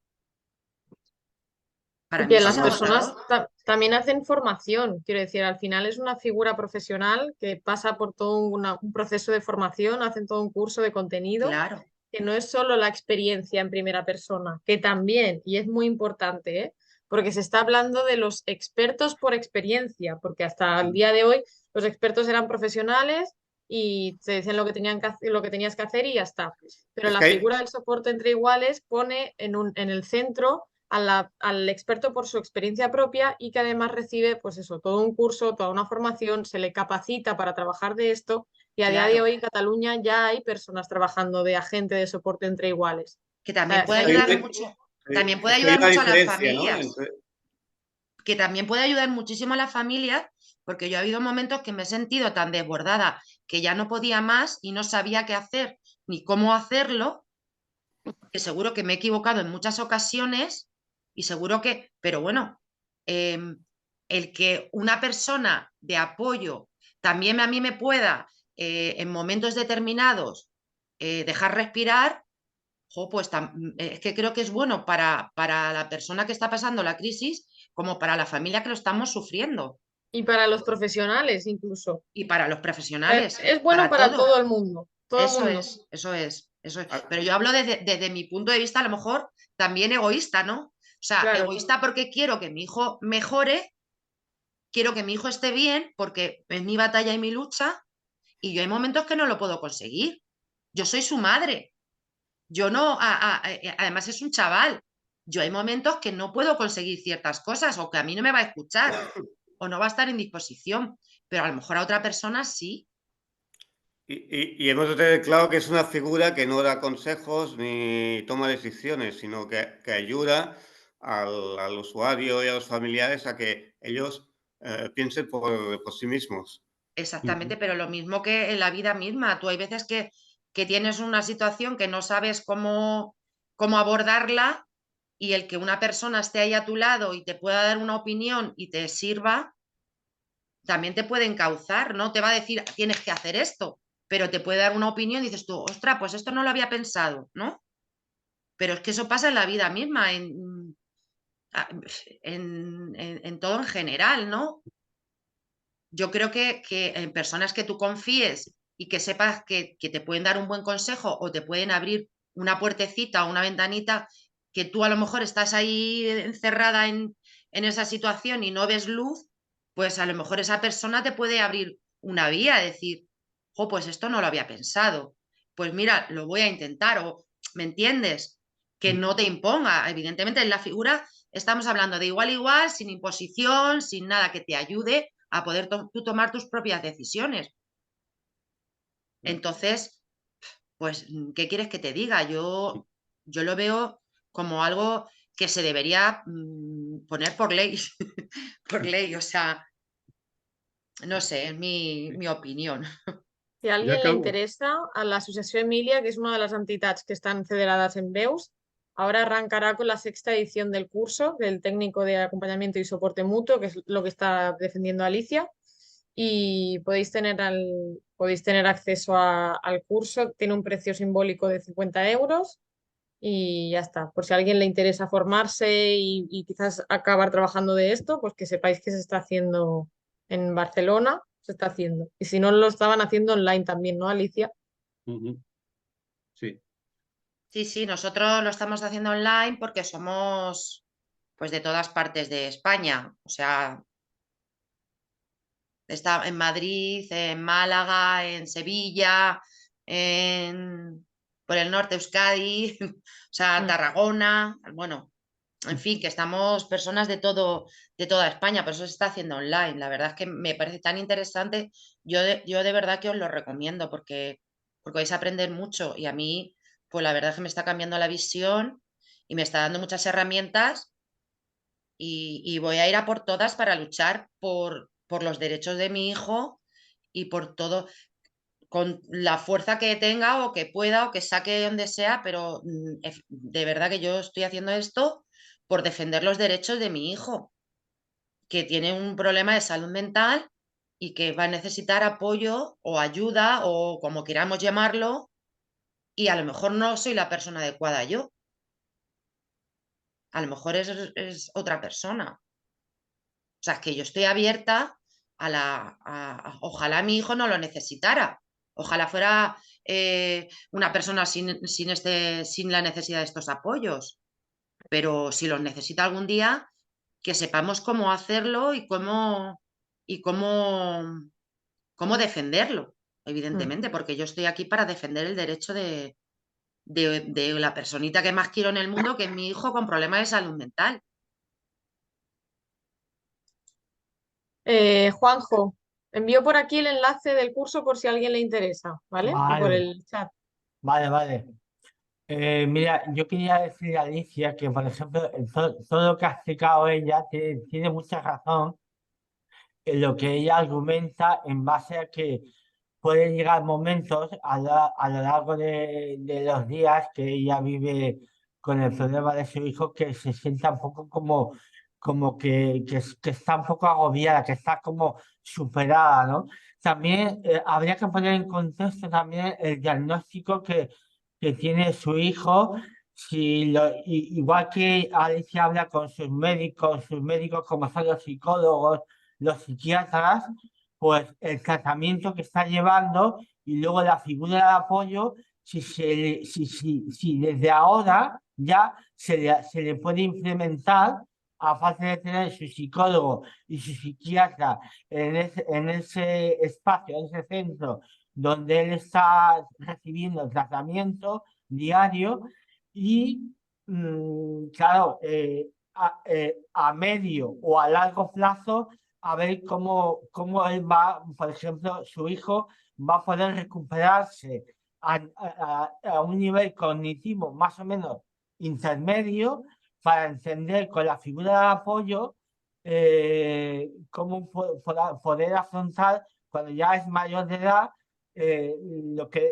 [SPEAKER 4] Para
[SPEAKER 1] Y
[SPEAKER 4] mí
[SPEAKER 1] que
[SPEAKER 4] eso
[SPEAKER 1] las
[SPEAKER 4] es
[SPEAKER 7] Además,
[SPEAKER 1] personas
[SPEAKER 4] agotador.
[SPEAKER 1] también hacen formación, quiero decir, al final es una figura profesional que pasa por todo un proceso de formación, hacen todo un curso de contenido,
[SPEAKER 4] Claro,
[SPEAKER 1] que no es solo la experiencia en primera persona, que también, y es muy importante, ¿eh? Porque se está hablando de los expertos por experiencia, porque hasta el día de hoy los expertos eran profesionales y te decían lo que lo que tenías que hacer y ya está. Pero
[SPEAKER 7] Es
[SPEAKER 1] la
[SPEAKER 7] que hay,
[SPEAKER 1] figura del soporte entre iguales pone en el centro al experto por su experiencia propia y que además recibe, pues eso, todo un curso, toda una formación, se le capacita para trabajar de esto y a día de
[SPEAKER 4] Claro,
[SPEAKER 1] hoy en Cataluña ya hay personas trabajando de agente de soporte entre iguales.
[SPEAKER 4] que
[SPEAKER 1] O
[SPEAKER 4] también
[SPEAKER 1] sea,
[SPEAKER 4] puede
[SPEAKER 1] se ha
[SPEAKER 7] hay
[SPEAKER 1] ido-
[SPEAKER 4] ayudar mucho, también puede
[SPEAKER 7] es que hay
[SPEAKER 4] ayudar
[SPEAKER 7] una
[SPEAKER 4] mucho a las
[SPEAKER 7] diferencia, ¿no?
[SPEAKER 4] familias, que también puede ayudar muchísimo a las familias, porque yo ha habido momentos que me he sentido tan desbordada que ya no podía más y no sabía qué hacer ni cómo hacerlo, que seguro que me he equivocado en muchas ocasiones y seguro que, pero bueno, el que una persona de apoyo también a mí me pueda en momentos determinados dejar respirar, pues es que creo que es bueno para la persona que está pasando la crisis como para la familia que lo estamos sufriendo
[SPEAKER 1] y para los profesionales incluso.
[SPEAKER 4] y para los profesionales,
[SPEAKER 1] Es bueno
[SPEAKER 4] para
[SPEAKER 1] para
[SPEAKER 4] todo.
[SPEAKER 1] todo el mundo, todo el
[SPEAKER 4] Eso
[SPEAKER 1] mundo.
[SPEAKER 4] es, eso es, eso es.
[SPEAKER 7] Ah,
[SPEAKER 4] Pero yo hablo desde mi punto de vista, a lo mejor también egoísta, ¿no? O sea,
[SPEAKER 1] Claro,
[SPEAKER 4] egoísta porque quiero que mi hijo mejore, quiero que mi hijo esté bien, porque es mi batalla y mi lucha, y yo hay momentos que no lo puedo conseguir. Yo soy su madre. Yo no, además es un chaval. Yo hay momentos que no puedo conseguir ciertas cosas o que a mí no me va a escuchar o no va a estar en disposición, pero a lo mejor a otra persona sí.
[SPEAKER 7] y hemos de tener claro que es una figura que no da consejos ni toma decisiones, sino que ayuda al usuario y a los familiares a que ellos piensen por sí mismos.
[SPEAKER 4] Exactamente, pero lo mismo que en la vida misma. Tú hay veces que tienes una situación que no sabes cómo abordarla y el que una persona esté ahí a tu lado y te pueda dar una opinión y te sirva, también te puede encauzar, ¿no? Te va a decir, tienes que hacer esto, pero te puede dar una opinión y dices tú, ostras, pues esto no lo había pensado, ¿no? Pero es que eso pasa en la vida misma, en todo en general, ¿no? Yo creo que en personas que tú confíes y que sepas que te pueden dar un buen consejo o te pueden abrir una puertecita o una ventanita, que tú a lo mejor estás ahí encerrada en esa situación y no ves luz, pues a lo mejor esa persona te puede abrir una vía, decir, jo, pues esto no lo había pensado, pues mira, lo voy a intentar, o ¿me entiendes? Que no te imponga, evidentemente en la figura estamos hablando de igual a igual, sin imposición, sin nada, que te ayude a poder tú tomar tus propias decisiones. Entonces, pues, ¿qué quieres que te diga? Yo lo veo como algo que se debería poner por ley, por ley, o sea, no sé, es mi opinión.
[SPEAKER 1] si a
[SPEAKER 3] Ya
[SPEAKER 1] alguien le
[SPEAKER 3] acabo.
[SPEAKER 1] interesa, a la Asociación Emilia, que es una de las entitats que están federadas en BEUS, ahora arrancará con la sexta edición del curso del técnico de acompañamiento y soporte mutuo, que es lo que está defendiendo Alicia, y podéis tener acceso al curso. Tiene un precio simbólico de 50 euros y ya está. Por si a alguien le interesa formarse y quizás acabar trabajando de esto, pues que sepáis que se está haciendo en Barcelona, se está haciendo. Y si no, lo estaban haciendo online también, ¿no, Alicia?
[SPEAKER 3] Ujú. Sí.
[SPEAKER 4] Sí, sí, nosotros lo estamos haciendo online porque somos pues de todas partes de España, o sea, está en Madrid, en Málaga, en Sevilla, por el norte Euskadi, o sea,
[SPEAKER 1] Mm.
[SPEAKER 4] Tarragona, bueno, en fin, que estamos personas de toda España, por eso se está haciendo online. La verdad es que me parece tan interesante. Yo de verdad que os lo recomiendo porque vais a aprender mucho y a mí, pues la verdad es que me está cambiando la visión y me está dando muchas herramientas y voy a ir a por todas para luchar por los derechos de mi hijo y por todo, con la fuerza que tenga o que pueda o que saque de donde sea, pero de verdad que yo estoy haciendo esto por defender los derechos de mi hijo, que tiene un problema de salud mental y que va a necesitar apoyo o ayuda o como queramos llamarlo, y a lo mejor no soy la persona adecuada yo, a lo mejor es otra persona. O sea, es que yo estoy abierta ojalá mi hijo no lo necesitara. Ojalá fuera una persona sin la necesidad de estos apoyos. Pero si los necesita algún día, que sepamos cómo hacerlo y cómo defenderlo. evidentemente, porque yo estoy aquí para defender el derecho de la personita que más quiero en el mundo, que es mi hijo con problemas de salud mental.
[SPEAKER 1] Juanjo, envío por aquí el enlace del curso por si a alguien le interesa, ¿vale? Y por
[SPEAKER 5] Vale,
[SPEAKER 1] el chat.
[SPEAKER 5] vale. Mira, yo quería decir a Alicia que, por ejemplo, todo lo que ha explicado ella tiene mucha razón en lo que ella argumenta en base a que pueden llegar momentos a lo largo de los días que ella vive con el problema de su hijo que se sienta un poco como que está un poco agobiada, que está como superada, ¿no? También habría que poner en contexto también el diagnóstico que tiene su hijo. Si igual que Alicia habla con sus médicos como son los psicólogos, los psiquiatras, pues el tratamiento que está llevando y luego la figura de apoyo, si desde ahora ya se le puede implementar, aparte de tener su psicólogo y su psiquiatra en ese espacio, en ese centro donde él está recibiendo el tratamiento diario y, claro, a medio o a largo plazo a ver cómo él va, por ejemplo, su hijo va a poder recuperarse a un nivel cognitivo más o menos intermedio para entender con la figura de apoyo cómo poder afrontar cuando ya es mayor de edad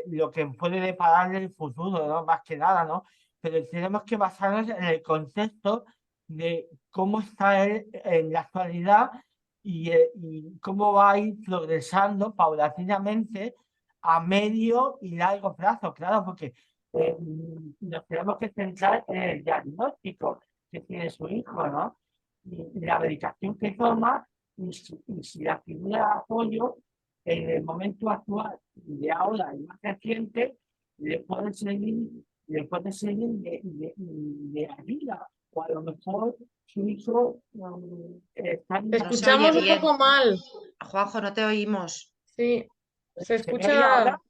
[SPEAKER 5] lo que puede depararle el futuro, ¿no? Más que nada, ¿no? Pero tenemos que basarnos en el contexto de cómo está él en la actualidad y cómo va a ir progresando paulatinamente a medio y largo plazo, claro, porque nos tenemos que centrar en el diagnóstico que tiene su hijo, ¿no? Y la medicación que toma y si la figura de apoyo en el momento actual de ahora y más reciente le puede servir de ayuda o a lo mejor su hijo está en
[SPEAKER 1] Te
[SPEAKER 4] No se oye
[SPEAKER 1] escuchamos un
[SPEAKER 4] bien.
[SPEAKER 1] poco mal.
[SPEAKER 4] Juanjo, no te oímos.
[SPEAKER 1] Sí, se
[SPEAKER 5] ¿Se me oye ahora?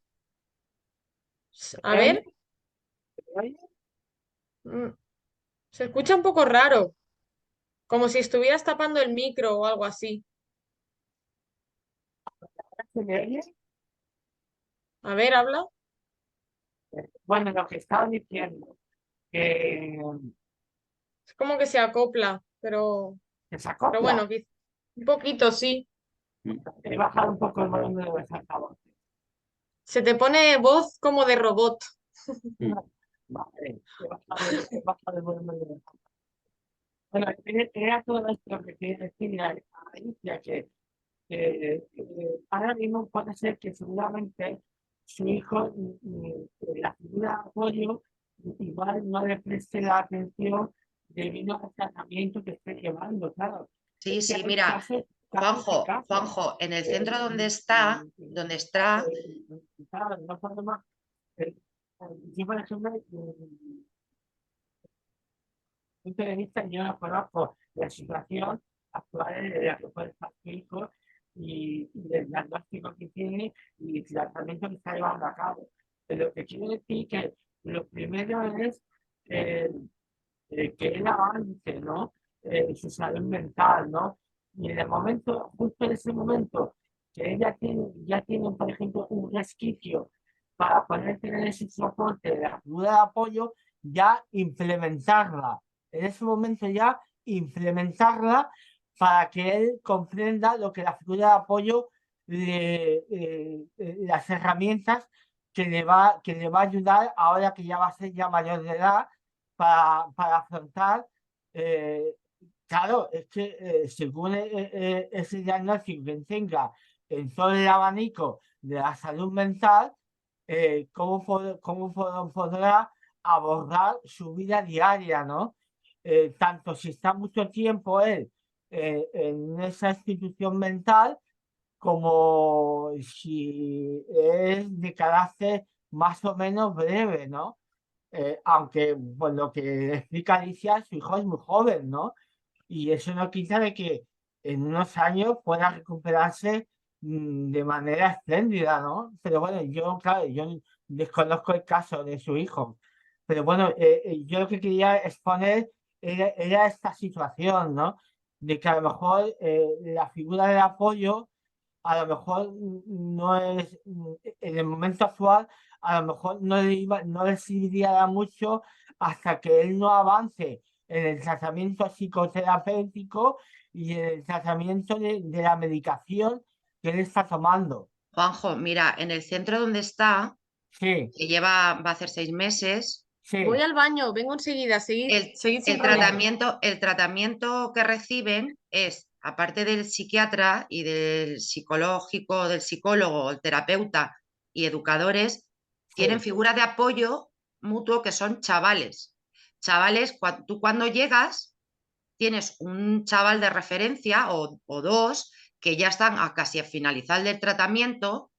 [SPEAKER 1] escucha. A ver,
[SPEAKER 5] ¿Se me oye?
[SPEAKER 1] mm, se escucha un poco raro, como si estuvieras tapando el micro o algo así.
[SPEAKER 5] ¿Se me oye?
[SPEAKER 1] A ver, habla.
[SPEAKER 5] Bueno, lo que estaba diciendo, que
[SPEAKER 1] Es como que se acopla,
[SPEAKER 5] se
[SPEAKER 1] pero bueno,
[SPEAKER 5] acopla.
[SPEAKER 1] un poquito sí.
[SPEAKER 5] He bajado un poco el volumen de los altavoces.
[SPEAKER 1] Se te pone voz como de robot.
[SPEAKER 5] Vale, he bajado el volumen de los altavoces. Bueno, era todo esto que quería decir a Alicia, ahora mismo puede ser que seguramente su hijo, la figura de apoyo, igual no le preste la atención debido al tratamiento que esté llevando, claro.
[SPEAKER 4] Sí,
[SPEAKER 5] Es que
[SPEAKER 4] sí,
[SPEAKER 5] hay
[SPEAKER 4] mira,
[SPEAKER 5] casos y casos.
[SPEAKER 4] Juanjo, en el centro donde está,
[SPEAKER 5] Claro, no podemos. Yo, por ejemplo, punto de vista, yo no conozco la situación actual de la que puede estar su hijo y el diagnóstico que tiene y el tratamiento que está llevando a cabo. Pero lo que quiero decir que lo primero es eh, que él avance, ¿no? Su salud mental, ¿no? Y en el momento, justo en ese momento, que ella ya tiene, por ejemplo, un resquicio para poder tener ese soporte de la figura de apoyo, ya implementarla. En ese momento ya implementarla para que él comprenda lo que la figura de apoyo, las herramientas que le va a ayudar ahora que ya va a ser ya mayor de edad para afrontar, eh, claro, es que según ese diagnóstico que tenga en todo el abanico de la salud mental, cómo podrá abordar su vida diaria, ¿no? Tanto si está mucho tiempo él en esa institución mental, como si es de carácter más o menos breve, ¿no? Aunque, por lo que explica Alicia, su hijo es muy joven, ¿no? Y eso no quita de que en unos años pueda recuperarse de manera espléndida, ¿no? Pero bueno, yo, claro, yo desconozco el caso de su hijo. Pero bueno, yo lo que quería exponer era esta situación, ¿no? De que a lo mejor la figura de apoyo a lo mejor no es, en el momento actual, a lo mejor no le serviría mucho hasta que él no avance en el tratamiento psicoterapéutico y en el tratamiento de la medicación que él está tomando.
[SPEAKER 4] Juanjo, mira, en el centro donde está,
[SPEAKER 5] Sí,
[SPEAKER 4] que va a hacer 6 meses,
[SPEAKER 5] sí,
[SPEAKER 1] Voy al baño, vengo enseguida, seguid sin
[SPEAKER 4] el
[SPEAKER 1] problema.
[SPEAKER 4] tratamiento que reciben es, aparte del psiquiatra y del psicológico, del psicólogo, el terapeuta y educadores, tienen
[SPEAKER 5] sí,
[SPEAKER 4] figuras de apoyo mutuo que son chavales. Chavales, tú cuando llegas tienes un chaval de referencia o dos que ya están casi a finalizar el tratamiento,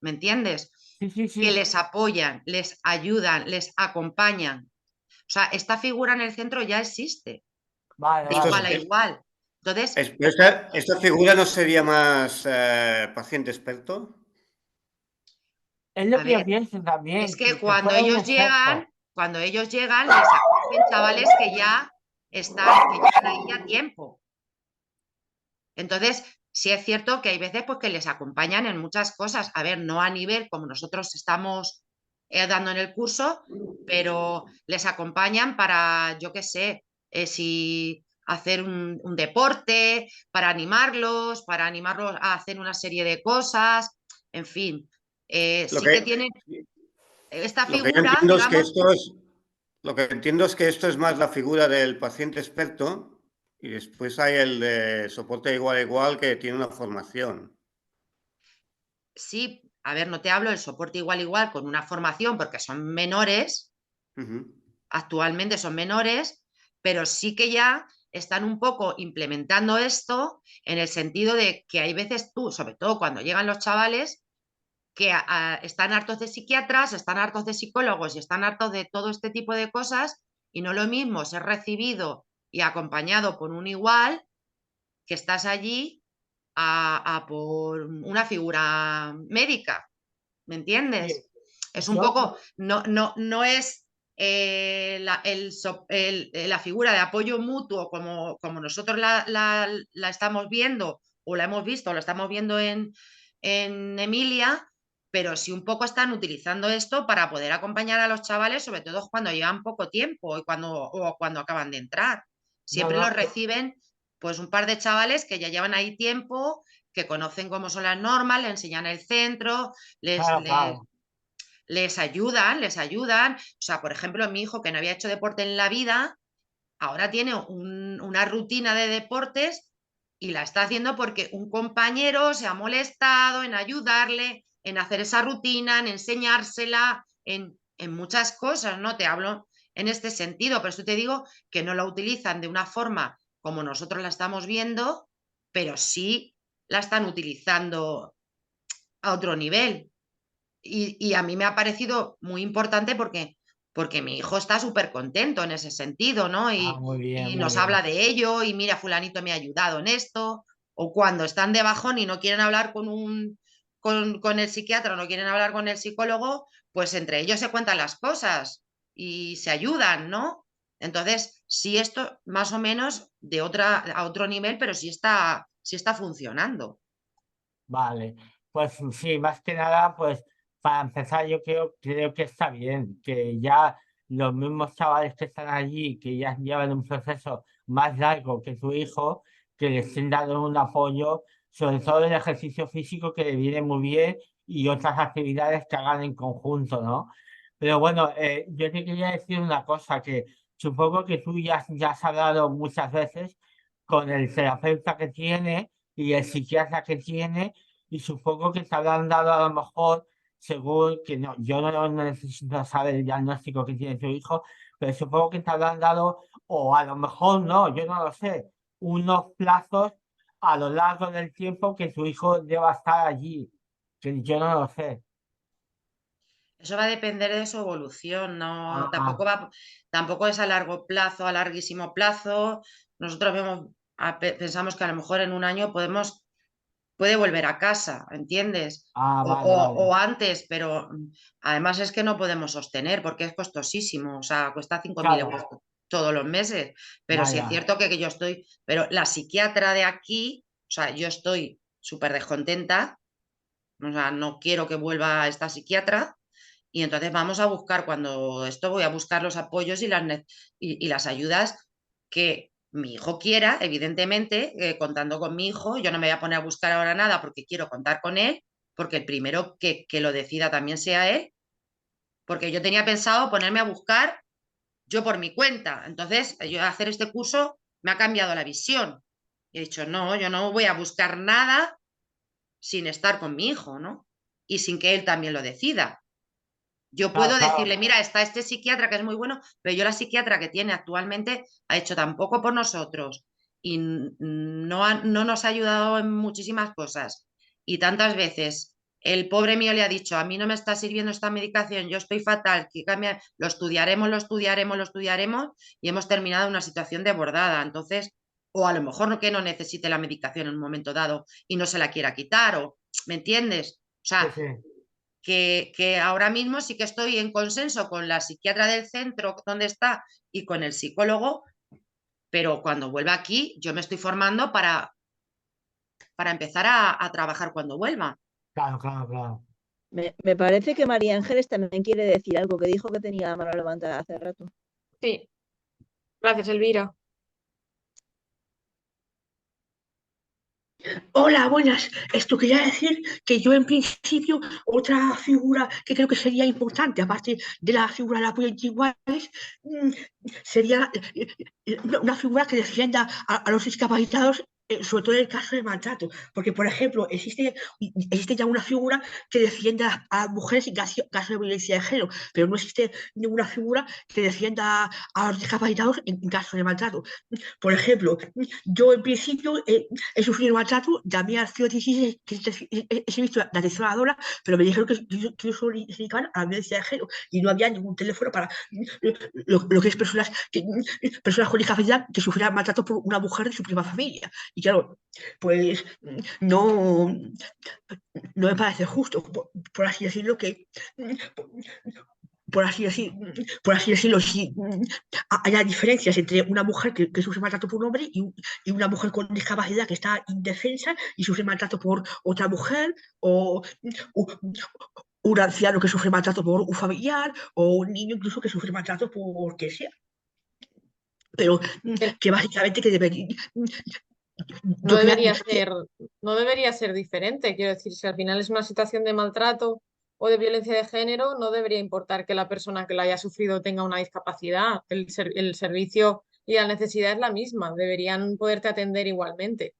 [SPEAKER 4] ¿me entiendes?
[SPEAKER 5] sí, sí,
[SPEAKER 4] Que
[SPEAKER 5] sí.
[SPEAKER 4] les apoyan, les ayudan, les acompañan. O sea, esta figura en el centro ya existe,
[SPEAKER 5] Vale,
[SPEAKER 4] de
[SPEAKER 7] Esto
[SPEAKER 4] igual
[SPEAKER 7] es,
[SPEAKER 4] a
[SPEAKER 5] vale.
[SPEAKER 4] igual. Entonces,
[SPEAKER 7] esta figura no sería más paciente experto.
[SPEAKER 5] Es lo
[SPEAKER 4] a
[SPEAKER 5] que yo
[SPEAKER 4] ver,
[SPEAKER 5] pienso
[SPEAKER 4] es
[SPEAKER 5] también,
[SPEAKER 4] que
[SPEAKER 5] que fuera un experto.
[SPEAKER 4] cuando ellos llegan, les acogen chavales que ya están, que llevan ahí ya tiempo. Entonces, sí es cierto que hay veces pues, que les acompañan en muchas cosas. A ver, no a nivel como nosotros estamos dando en el curso, pero les acompañan para, yo qué sé, si hacer un deporte, para animarlos a hacer una serie de cosas, en fin.
[SPEAKER 7] Lo
[SPEAKER 4] Sí que
[SPEAKER 7] que,
[SPEAKER 4] tienen esta
[SPEAKER 7] lo que yo
[SPEAKER 4] figura,
[SPEAKER 7] entiendo es que
[SPEAKER 4] digamos.
[SPEAKER 7] lo que entiendo es que esto es más la figura del paciente experto y después hay el de soporte igual a igual que tiene una formación.
[SPEAKER 4] Sí, a ver, no te hablo del soporte igual con una formación porque son menores,
[SPEAKER 7] Ujú.
[SPEAKER 4] actualmente son menores, pero sí que ya están un poco implementando esto en el sentido de que hay veces tú, sobre todo cuando llegan los chavales, que están hartos de psiquiatras, están hartos de psicólogos y están hartos de todo este tipo de cosas y no lo mismo ser recibido y acompañado por un igual que estás allí a por una figura médica. ¿Me
[SPEAKER 5] Sí.
[SPEAKER 4] entiendes? Es un
[SPEAKER 5] Yo,
[SPEAKER 4] poco, no es la figura de apoyo mutuo como nosotros la estamos viendo o la hemos visto o la estamos viendo en Emilia, pero sí un poco están utilizando esto para poder acompañar a los chavales, sobre todo cuando llevan poco tiempo o cuando acaban de entrar.
[SPEAKER 5] no,
[SPEAKER 4] Siempre los
[SPEAKER 5] no,
[SPEAKER 4] reciben pues un par de chavales que ya llevan ahí tiempo, que conocen cómo son las normas, le enseñan el centro, les,
[SPEAKER 5] claro,
[SPEAKER 4] les,
[SPEAKER 5] claro.
[SPEAKER 4] les ayudan. O sea, por ejemplo, mi hijo que no había hecho deporte en la vida, ahora tiene una rutina de deportes y la está haciendo porque un compañero se ha molestado en ayudarle, en hacer esa rutina, en enseñársela, en muchas cosas, ¿no? Te hablo en este sentido, pero eso te digo que no la utilizan de una forma como nosotros la estamos viendo, pero sí la están utilizando a otro nivel. Y a mí me ha parecido muy importante porque mi hijo está súper contento en ese sentido, ¿no?
[SPEAKER 5] Ah, muy bien,
[SPEAKER 4] Y
[SPEAKER 5] muy
[SPEAKER 4] nos
[SPEAKER 5] bien.
[SPEAKER 4] habla de ello y mira, fulanito me ha ayudado en esto. O cuando están de bajón y no quieren hablar con el psiquiatra, no quieren hablar con el psicólogo, pues entre ellos se cuentan las cosas y se ayudan, ¿no? Entonces, sí, esto más o menos a otro nivel, pero sí está funcionando.
[SPEAKER 5] Vale, pues sí, más que nada, pues para empezar yo creo que está bien, que ya los mismos chavales que están allí, que ya llevan un proceso más largo que su hijo, que les estén dando un apoyo, sobre todo el ejercicio físico que le viene muy bien y otras actividades que hagan en conjunto, ¿no? Pero bueno, yo te quería decir una cosa, que supongo que tú ya has hablado muchas veces con el terapeuta que tiene y el psiquiatra que tiene y supongo que te habrán dado a lo mejor, según que no, yo no necesito saber el diagnóstico que tiene tu hijo, pero supongo que te habrán dado, o a lo mejor no, yo no lo sé, unos plazos a lo largo del tiempo que tu hijo deba estar allí, que yo no lo sé.
[SPEAKER 4] Eso va a depender de su evolución, no,
[SPEAKER 5] Ah,
[SPEAKER 4] tampoco es a largo plazo, a larguísimo plazo. Nosotros pensamos que a lo mejor en un año puede volver a casa, ¿entiendes?
[SPEAKER 5] Ah,
[SPEAKER 4] O,
[SPEAKER 5] vale, vale.
[SPEAKER 4] o antes, pero además es que no podemos sostener porque es costosísimo, o sea, cuesta 5.000 euros
[SPEAKER 5] Claro,
[SPEAKER 4] todos los meses, pero sí es
[SPEAKER 5] ya.
[SPEAKER 4] cierto que yo estoy, pero la psiquiatra de aquí, o sea, yo estoy súper descontenta, o sea, no quiero que vuelva esta psiquiatra y entonces vamos a buscar, cuando esto voy a buscar los apoyos y las ayudas que mi hijo quiera, evidentemente, contando con mi hijo. Yo no me voy a poner a buscar ahora nada porque quiero contar con él, porque el primero que lo decida también sea él, porque yo tenía pensado ponerme a buscar yo por mi cuenta. Entonces, yo hacer este curso me ha cambiado la visión. He dicho, no, yo no voy a buscar nada sin estar con mi hijo, ¿no? Y sin que él también lo decida. Yo
[SPEAKER 5] Claro,
[SPEAKER 4] puedo decirle,
[SPEAKER 5] claro.
[SPEAKER 4] mira, está este psiquiatra que es muy bueno, pero yo la psiquiatra que tiene actualmente ha hecho tan poco por nosotros y no nos ha ayudado en muchísimas cosas. Y tantas veces el pobre mío le ha dicho, a mí no me está sirviendo esta medicación, yo estoy fatal, que cambia, lo estudiaremos, lo estudiaremos, lo estudiaremos y hemos terminado en una situación desbordada. Entonces, o a lo mejor no que no necesite la medicación en un momento dado y no se la quiera quitar, o, ¿me entiendes? O
[SPEAKER 5] Sí,
[SPEAKER 4] sea,
[SPEAKER 5] sí.
[SPEAKER 4] que ahora mismo sí que estoy en consenso con la psiquiatra del centro donde está y con el psicólogo, pero cuando vuelva aquí yo me estoy formando para empezar a trabajar cuando vuelva.
[SPEAKER 5] Claro.
[SPEAKER 6] Me parece que María Ángeles también quiere decir algo, que dijo que tenía la mano levantada hace rato.
[SPEAKER 1] Sí, gracias, Elvira.
[SPEAKER 2] Hola, buenas. Esto quería decir que yo en principio otra figura que creo que sería importante, aparte de la figura de apoyo iguales, mm, sería una figura que defienda a los discapacitados, sobre todo en el caso del maltrato. Porque, por ejemplo, existe ya una figura que defienda a mujeres en caso de violencia de género, pero no existe ninguna figura que defienda a los discapacitados en caso de maltrato. Por ejemplo, yo en principio he sufrido maltrato, llamé al 116, que es el servicio de atención a la dona, pero me dijeron que yo solo se dedicaban a la violencia de género y no había ningún teléfono para lo que es personas con discapacidad que sufrieran maltrato por una mujer de su prima familia. Y claro, pues no me parece justo, por así decirlo, que por así decir, por así decirlo, si haya diferencias entre una mujer que sufre maltrato por un hombre y una mujer con discapacidad que está indefensa y sufre maltrato por otra mujer, o un anciano que sufre maltrato por un familiar, o un niño incluso que sufre maltrato por que sea. Pero
[SPEAKER 1] El-
[SPEAKER 2] que básicamente que debería,
[SPEAKER 1] No
[SPEAKER 2] yo quería,
[SPEAKER 1] debería ser, no debería ser diferente. Quiero decir, si al final es una situación de maltrato o de violencia de género, no debería importar que la persona que la haya sufrido tenga una discapacidad. El servicio y la necesidad es la misma. Deberían poderte atender igualmente.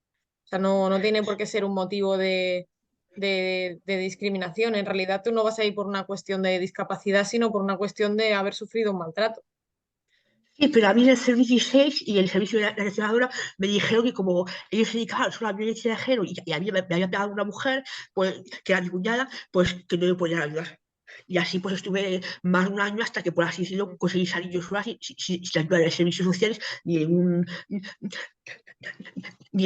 [SPEAKER 1] O sea, no tiene por qué ser un motivo de discriminación. En realidad, tú no vas a ir por una cuestión de discapacidad, sino por una cuestión de haber sufrido un maltrato.
[SPEAKER 2] sí, pero a mí en el servicio 6 y el servicio de la legisladora me dijeron que como ellos se dedicaban solo a la violencia de género y a mí me había pegado una mujer, pues, que era mi cuñada, pues que no me podían ayudar. Y así pues estuve más de un año hasta que, por así decirlo, conseguí salir yo sola sin ayuda de servicios sociales ni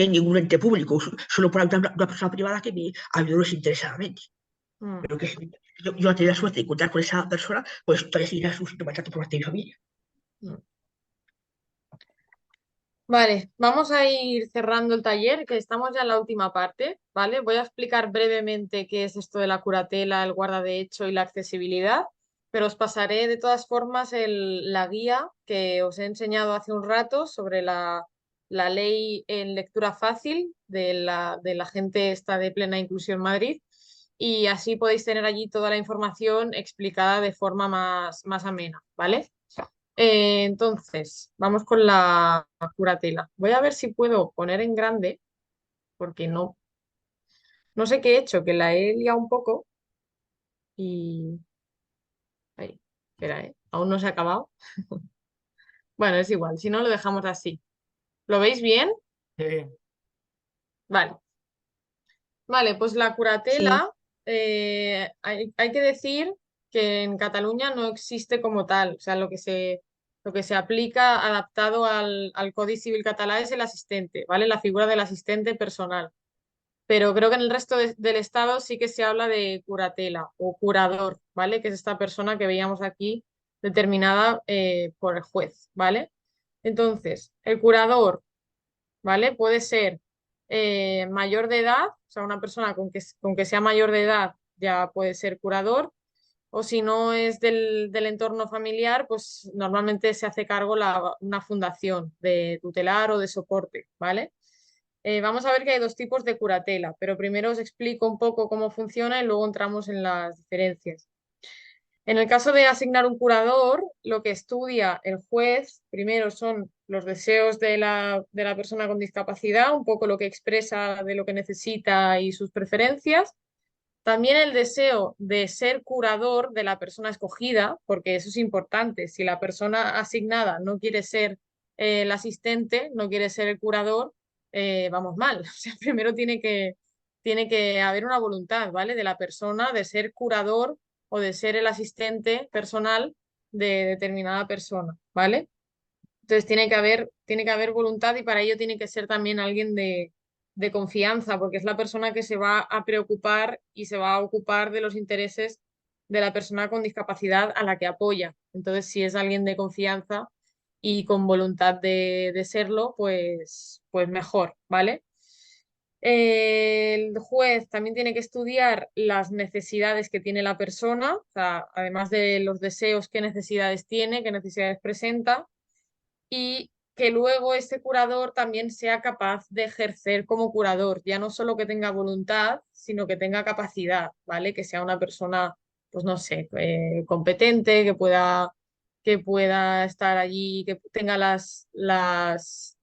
[SPEAKER 2] en ningún ente público, solo por ayudar a una persona privada que me ayudó desinteresadamente.
[SPEAKER 1] Mm.
[SPEAKER 2] Pero que yo tenía la suerte de contar con esa persona, pues todavía seguía sufriendo maltrato por parte de mi familia.
[SPEAKER 1] Mm. Vale, vamos a ir cerrando el taller, que estamos ya en la última parte, ¿vale? Voy a explicar brevemente qué es esto de la curatela, el guardaderecho y la accesibilidad, pero os pasaré de todas formas la guía que os he enseñado hace un rato sobre la ley en lectura fácil de la gente esta de Plena Inclusión Madrid, y así podéis tener allí toda la información explicada de forma más amena, ¿vale? Entonces, vamos con la curatela. Voy a ver si puedo poner en grande, porque no sé qué he hecho, que la he liado un poco y... Ahí, espera, aún no se ha acabado. Bueno, es igual, si no lo dejamos así. ¿Lo veis bien?
[SPEAKER 5] Sí.
[SPEAKER 1] Vale. Vale, pues la
[SPEAKER 6] Sí,
[SPEAKER 1] curatela, hay que decir que en Cataluña no existe como tal. O sea, lo que se aplica adaptado al Código Civil catalán es el asistente, ¿vale? La figura del asistente personal. pero creo que en el resto del estado sí que se habla de curatela o curador, ¿vale? Que es esta persona que veíamos aquí determinada por el juez, ¿vale? Entonces, el curador, ¿vale? Puede ser mayor de edad, o sea, una persona con que sea mayor de edad ya puede ser curador, o si no es del entorno familiar, pues normalmente se hace cargo una fundación de tutelar o de soporte, ¿vale? Vamos a ver que hay dos tipos de curatela, pero primero os explico un poco cómo funciona y luego entramos en las diferencias. En el caso de asignar un curador, lo que estudia el juez primero son los deseos de la persona con discapacidad, un poco lo que expresa de lo que necesita y sus preferencias. También el deseo de ser curador de la persona escogida, porque eso es importante. Si la persona asignada no quiere ser el asistente, no quiere ser el curador, vamos mal. O sea, primero tiene que haber una voluntad, ¿vale? De la persona de ser curador o de ser el asistente personal de determinada persona, ¿vale? Entonces tiene que haber voluntad y para ello tiene que ser también alguien de confianza, porque es la persona que se va a preocupar y se va a ocupar de los intereses de la persona con discapacidad a la que apoya. Entonces, si es alguien de confianza y con voluntad de serlo, pues mejor, ¿vale? El juez también tiene que estudiar las necesidades que tiene la persona, o sea, además de los deseos, qué necesidades tiene, qué necesidades presenta y que luego ese curador también sea capaz de ejercer como curador, ya no solo que tenga voluntad, sino que tenga capacidad, ¿vale? Que sea una persona, pues no sé, competente, que pueda estar allí, que tenga las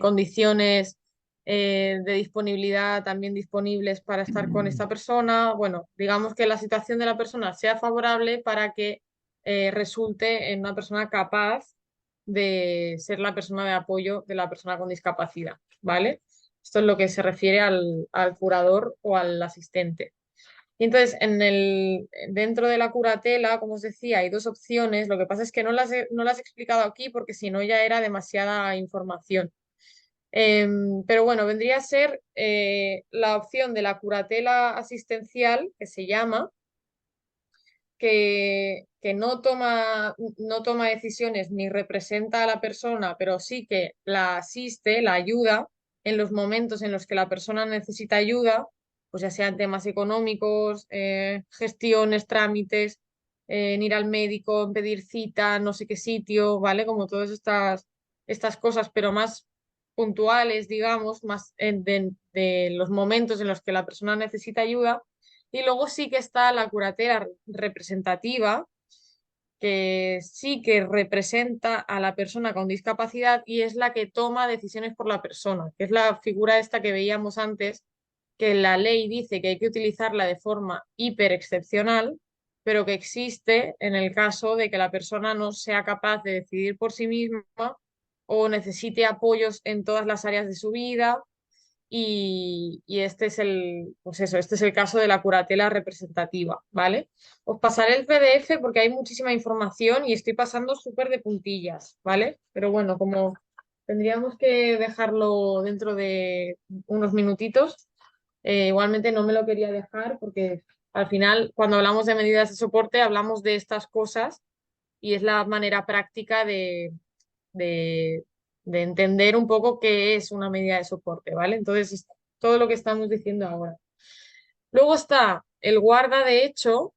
[SPEAKER 1] condiciones de disponibilidad también disponibles para estar con esta persona. Bueno, digamos que la situación de la persona sea favorable para que resulte en una persona capaz de ser la persona de apoyo de la persona con discapacidad, ¿vale? Esto es lo que se refiere al curador o al asistente. Y entonces, dentro de la curatela, como os decía, hay dos opciones. Lo que pasa es que no las he explicado aquí porque si no ya era demasiada información. Pero bueno, vendría a ser la opción de la curatela asistencial, que se llama, que no toma decisiones ni representa a la persona, pero sí que la asiste, la ayuda en los momentos en los que la persona necesita ayuda, pues ya sean temas económicos, gestiones, trámites, en ir al médico, en pedir cita, no sé qué sitio, ¿vale? Como todas estas cosas, pero más puntuales, digamos, más de los momentos en los que la persona necesita ayuda. Y luego sí que está la curatela representativa, que sí que representa a la persona con discapacidad y es la que toma decisiones por la persona, que es la figura esta que veíamos antes, que la ley dice que hay que utilizarla de forma hiper excepcional, pero que existe en el caso de que la persona no sea capaz de decidir por sí misma o necesite apoyos en todas las áreas de su vida y este es pues eso, este es el caso de la curatela representativa, ¿vale? Os pasaré el PDF porque hay muchísima información y estoy pasando súper de puntillas, ¿vale? Pero bueno, como tendríamos que dejarlo dentro de unos minutitos, igualmente no me lo quería dejar porque al final, cuando hablamos de medidas de soporte, hablamos de estas cosas y es la manera práctica de, de entender un poco qué es una medida de soporte, ¿vale? Entonces, es todo lo que estamos diciendo ahora. Luego está el guarda de hecho,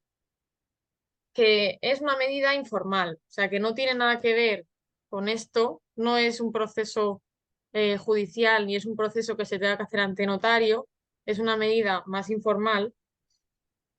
[SPEAKER 1] que es una medida informal, o sea, que no tiene nada que ver con esto, no es un proceso judicial ni es un proceso que se tenga que hacer ante notario, es una medida más informal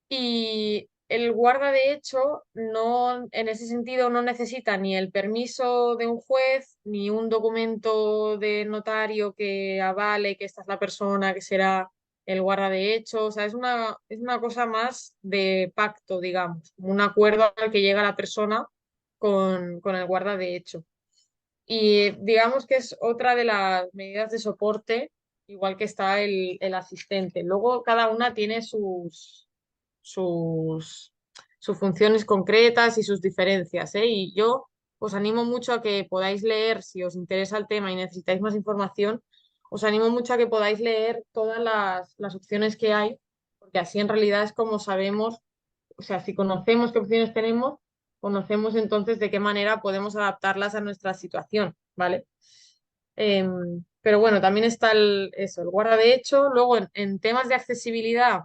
[SPEAKER 1] y el guarda de hecho no, en ese sentido no necesita ni el permiso de un juez ni un documento de notario que avale que esta es la persona que será el guarda de hecho. O sea, es una cosa más de pacto, digamos, un acuerdo al que llega la persona con el guarda de hecho. Y digamos que es otra de las medidas de soporte, igual que está el asistente. Luego cada una tiene sus funciones concretas y sus diferencias, ¿eh? Y yo os animo mucho a que podáis leer, si os interesa el tema y necesitáis más información, os animo mucho a que podáis leer todas las opciones que hay, porque así en realidad es como sabemos, o sea, si conocemos qué opciones tenemos, conocemos entonces de qué manera podemos adaptarlas a nuestra situación, ¿vale? Pero bueno, también está el guarda de hecho. Luego, en temas de accesibilidad,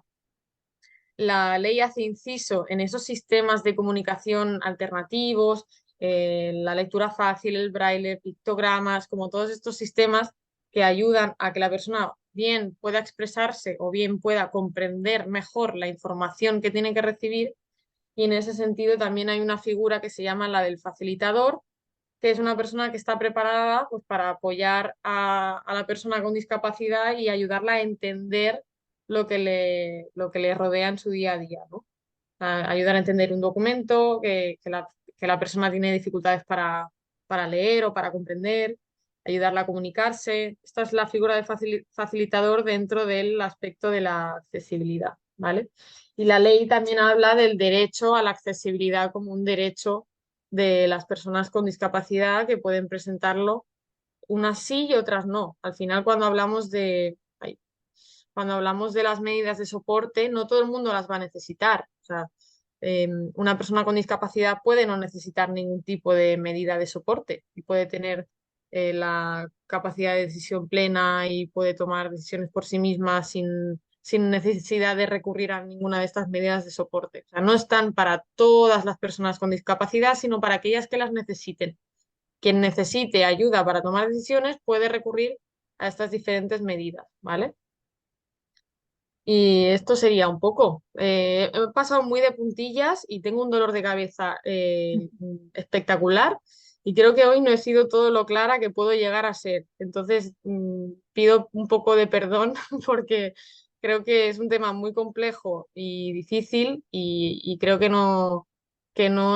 [SPEAKER 1] la ley hace inciso en esos sistemas de comunicación alternativos, la lectura fácil, el braille, pictogramas, como todos estos sistemas que ayudan a que la persona bien pueda expresarse o bien pueda comprender mejor la información que tiene que recibir. Y en ese sentido también hay una figura que se llama la del facilitador, que es una persona que está preparada pues, para apoyar a la persona con discapacidad y ayudarla a entender lo que le rodea en su día a día, ¿no? Ayudar a entender un documento que la persona tiene dificultades para leer o para comprender, ayudarla a comunicarse. Esta es la figura de facilitador dentro del aspecto de la accesibilidad, ¿vale? Y la ley también habla del derecho a la accesibilidad como un derecho de las personas con discapacidad que pueden presentarlo, unas sí y otras no. Al final, cuando hablamos de las medidas de soporte, no todo el mundo las va a necesitar. O sea, una persona con discapacidad puede no necesitar ningún tipo de medida de soporte y puede tener la capacidad de decisión plena y puede tomar decisiones por sí misma sin necesidad de recurrir a ninguna de estas medidas de soporte. O sea, no están para todas las personas con discapacidad, sino para aquellas que las necesiten. Quien necesite ayuda para tomar decisiones puede recurrir a estas diferentes medidas, ¿vale? Y esto sería un poco. He pasado muy de puntillas y tengo un dolor de cabeza espectacular y creo que hoy no he sido todo lo clara que puedo llegar a ser. Entonces, pido un poco de perdón porque creo que es un tema muy complejo y difícil y creo que no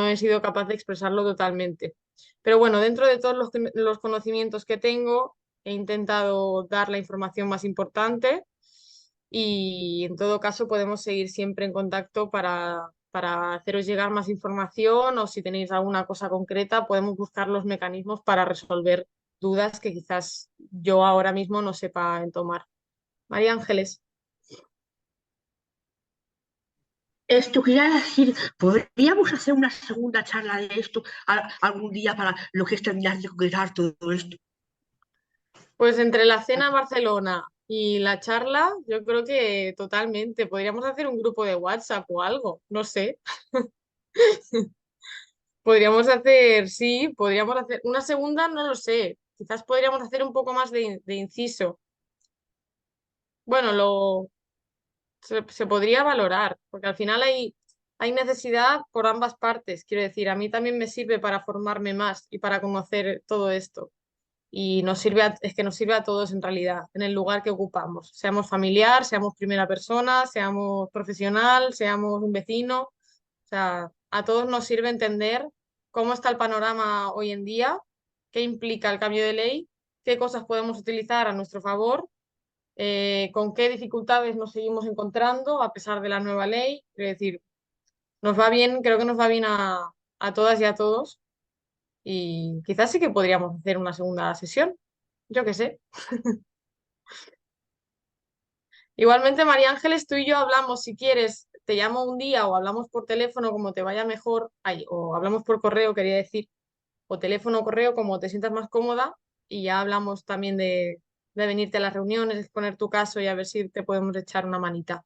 [SPEAKER 1] he sido capaz de expresarlo totalmente. Pero bueno, dentro de todos los conocimientos que tengo, he intentado dar la información más importante y en todo caso podemos seguir siempre en contacto para haceros llegar más información o si tenéis alguna cosa concreta podemos buscar los mecanismos para resolver dudas que quizás yo ahora mismo no sepa entomar. María Ángeles.
[SPEAKER 2] Esto quería decir, ¿podríamos hacer una segunda charla de esto algún día para lo que es terminar de concretar todo esto?
[SPEAKER 1] Pues entre la cena en Barcelona y la charla, yo creo que totalmente. Podríamos hacer un grupo de WhatsApp o algo, no sé. Podríamos hacer, sí, podríamos hacer una segunda, no lo sé. Quizás podríamos hacer un poco más de inciso. Bueno, se podría valorar, porque al final hay necesidad por ambas partes. Quiero decir, a mí también me sirve para formarme más y para conocer todo esto. Y es que nos sirve a todos en realidad, en el lugar que ocupamos. Seamos familiar, seamos primera persona, seamos profesional, seamos un vecino. O sea, a todos nos sirve entender cómo está el panorama hoy en día, qué implica el cambio de ley, qué cosas podemos utilizar a nuestro favor, con qué dificultades nos seguimos encontrando a pesar de la nueva ley. Es decir, nos va bien, creo que nos va bien a todas y a todos y quizás sí que podríamos hacer una segunda sesión, yo qué sé. Igualmente, María Ángeles, tú y yo hablamos, si quieres, te llamo un día o hablamos por teléfono como te vaya mejor, ay, o hablamos por correo, quería decir, o teléfono o correo como te sientas más cómoda y ya hablamos también de venirte a las reuniones, exponer tu caso y a ver si te podemos echar una manita.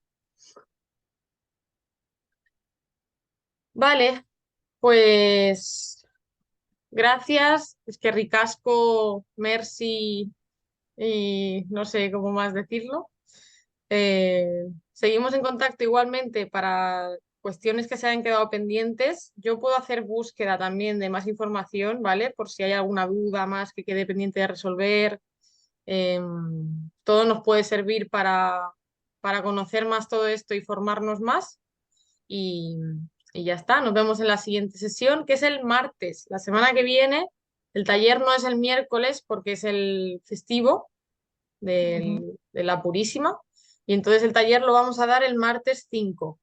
[SPEAKER 1] Vale, pues gracias, es que ricasco, merci y no sé cómo más decirlo. Seguimos en contacto igualmente para cuestiones que se hayan quedado pendientes. Yo puedo hacer búsqueda también de más información, ¿vale? Por si hay alguna duda más que quede pendiente de resolver. Todo nos puede servir para conocer más todo esto y formarnos más. Y, y ya está, nos vemos en la siguiente sesión, que es el martes. La semana que viene, el taller no es el miércoles porque es el festivo de la Purísima. Y entonces el taller lo vamos a dar el martes 5,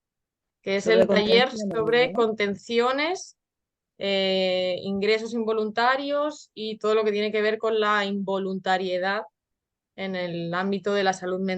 [SPEAKER 1] que es
[SPEAKER 6] Sobre
[SPEAKER 1] el taller
[SPEAKER 6] contenciones,
[SPEAKER 1] sobre
[SPEAKER 6] ¿no?
[SPEAKER 1] contenciones, ingresos involuntarios y todo lo que tiene que ver con la involuntariedad en el ámbito de la salud mental.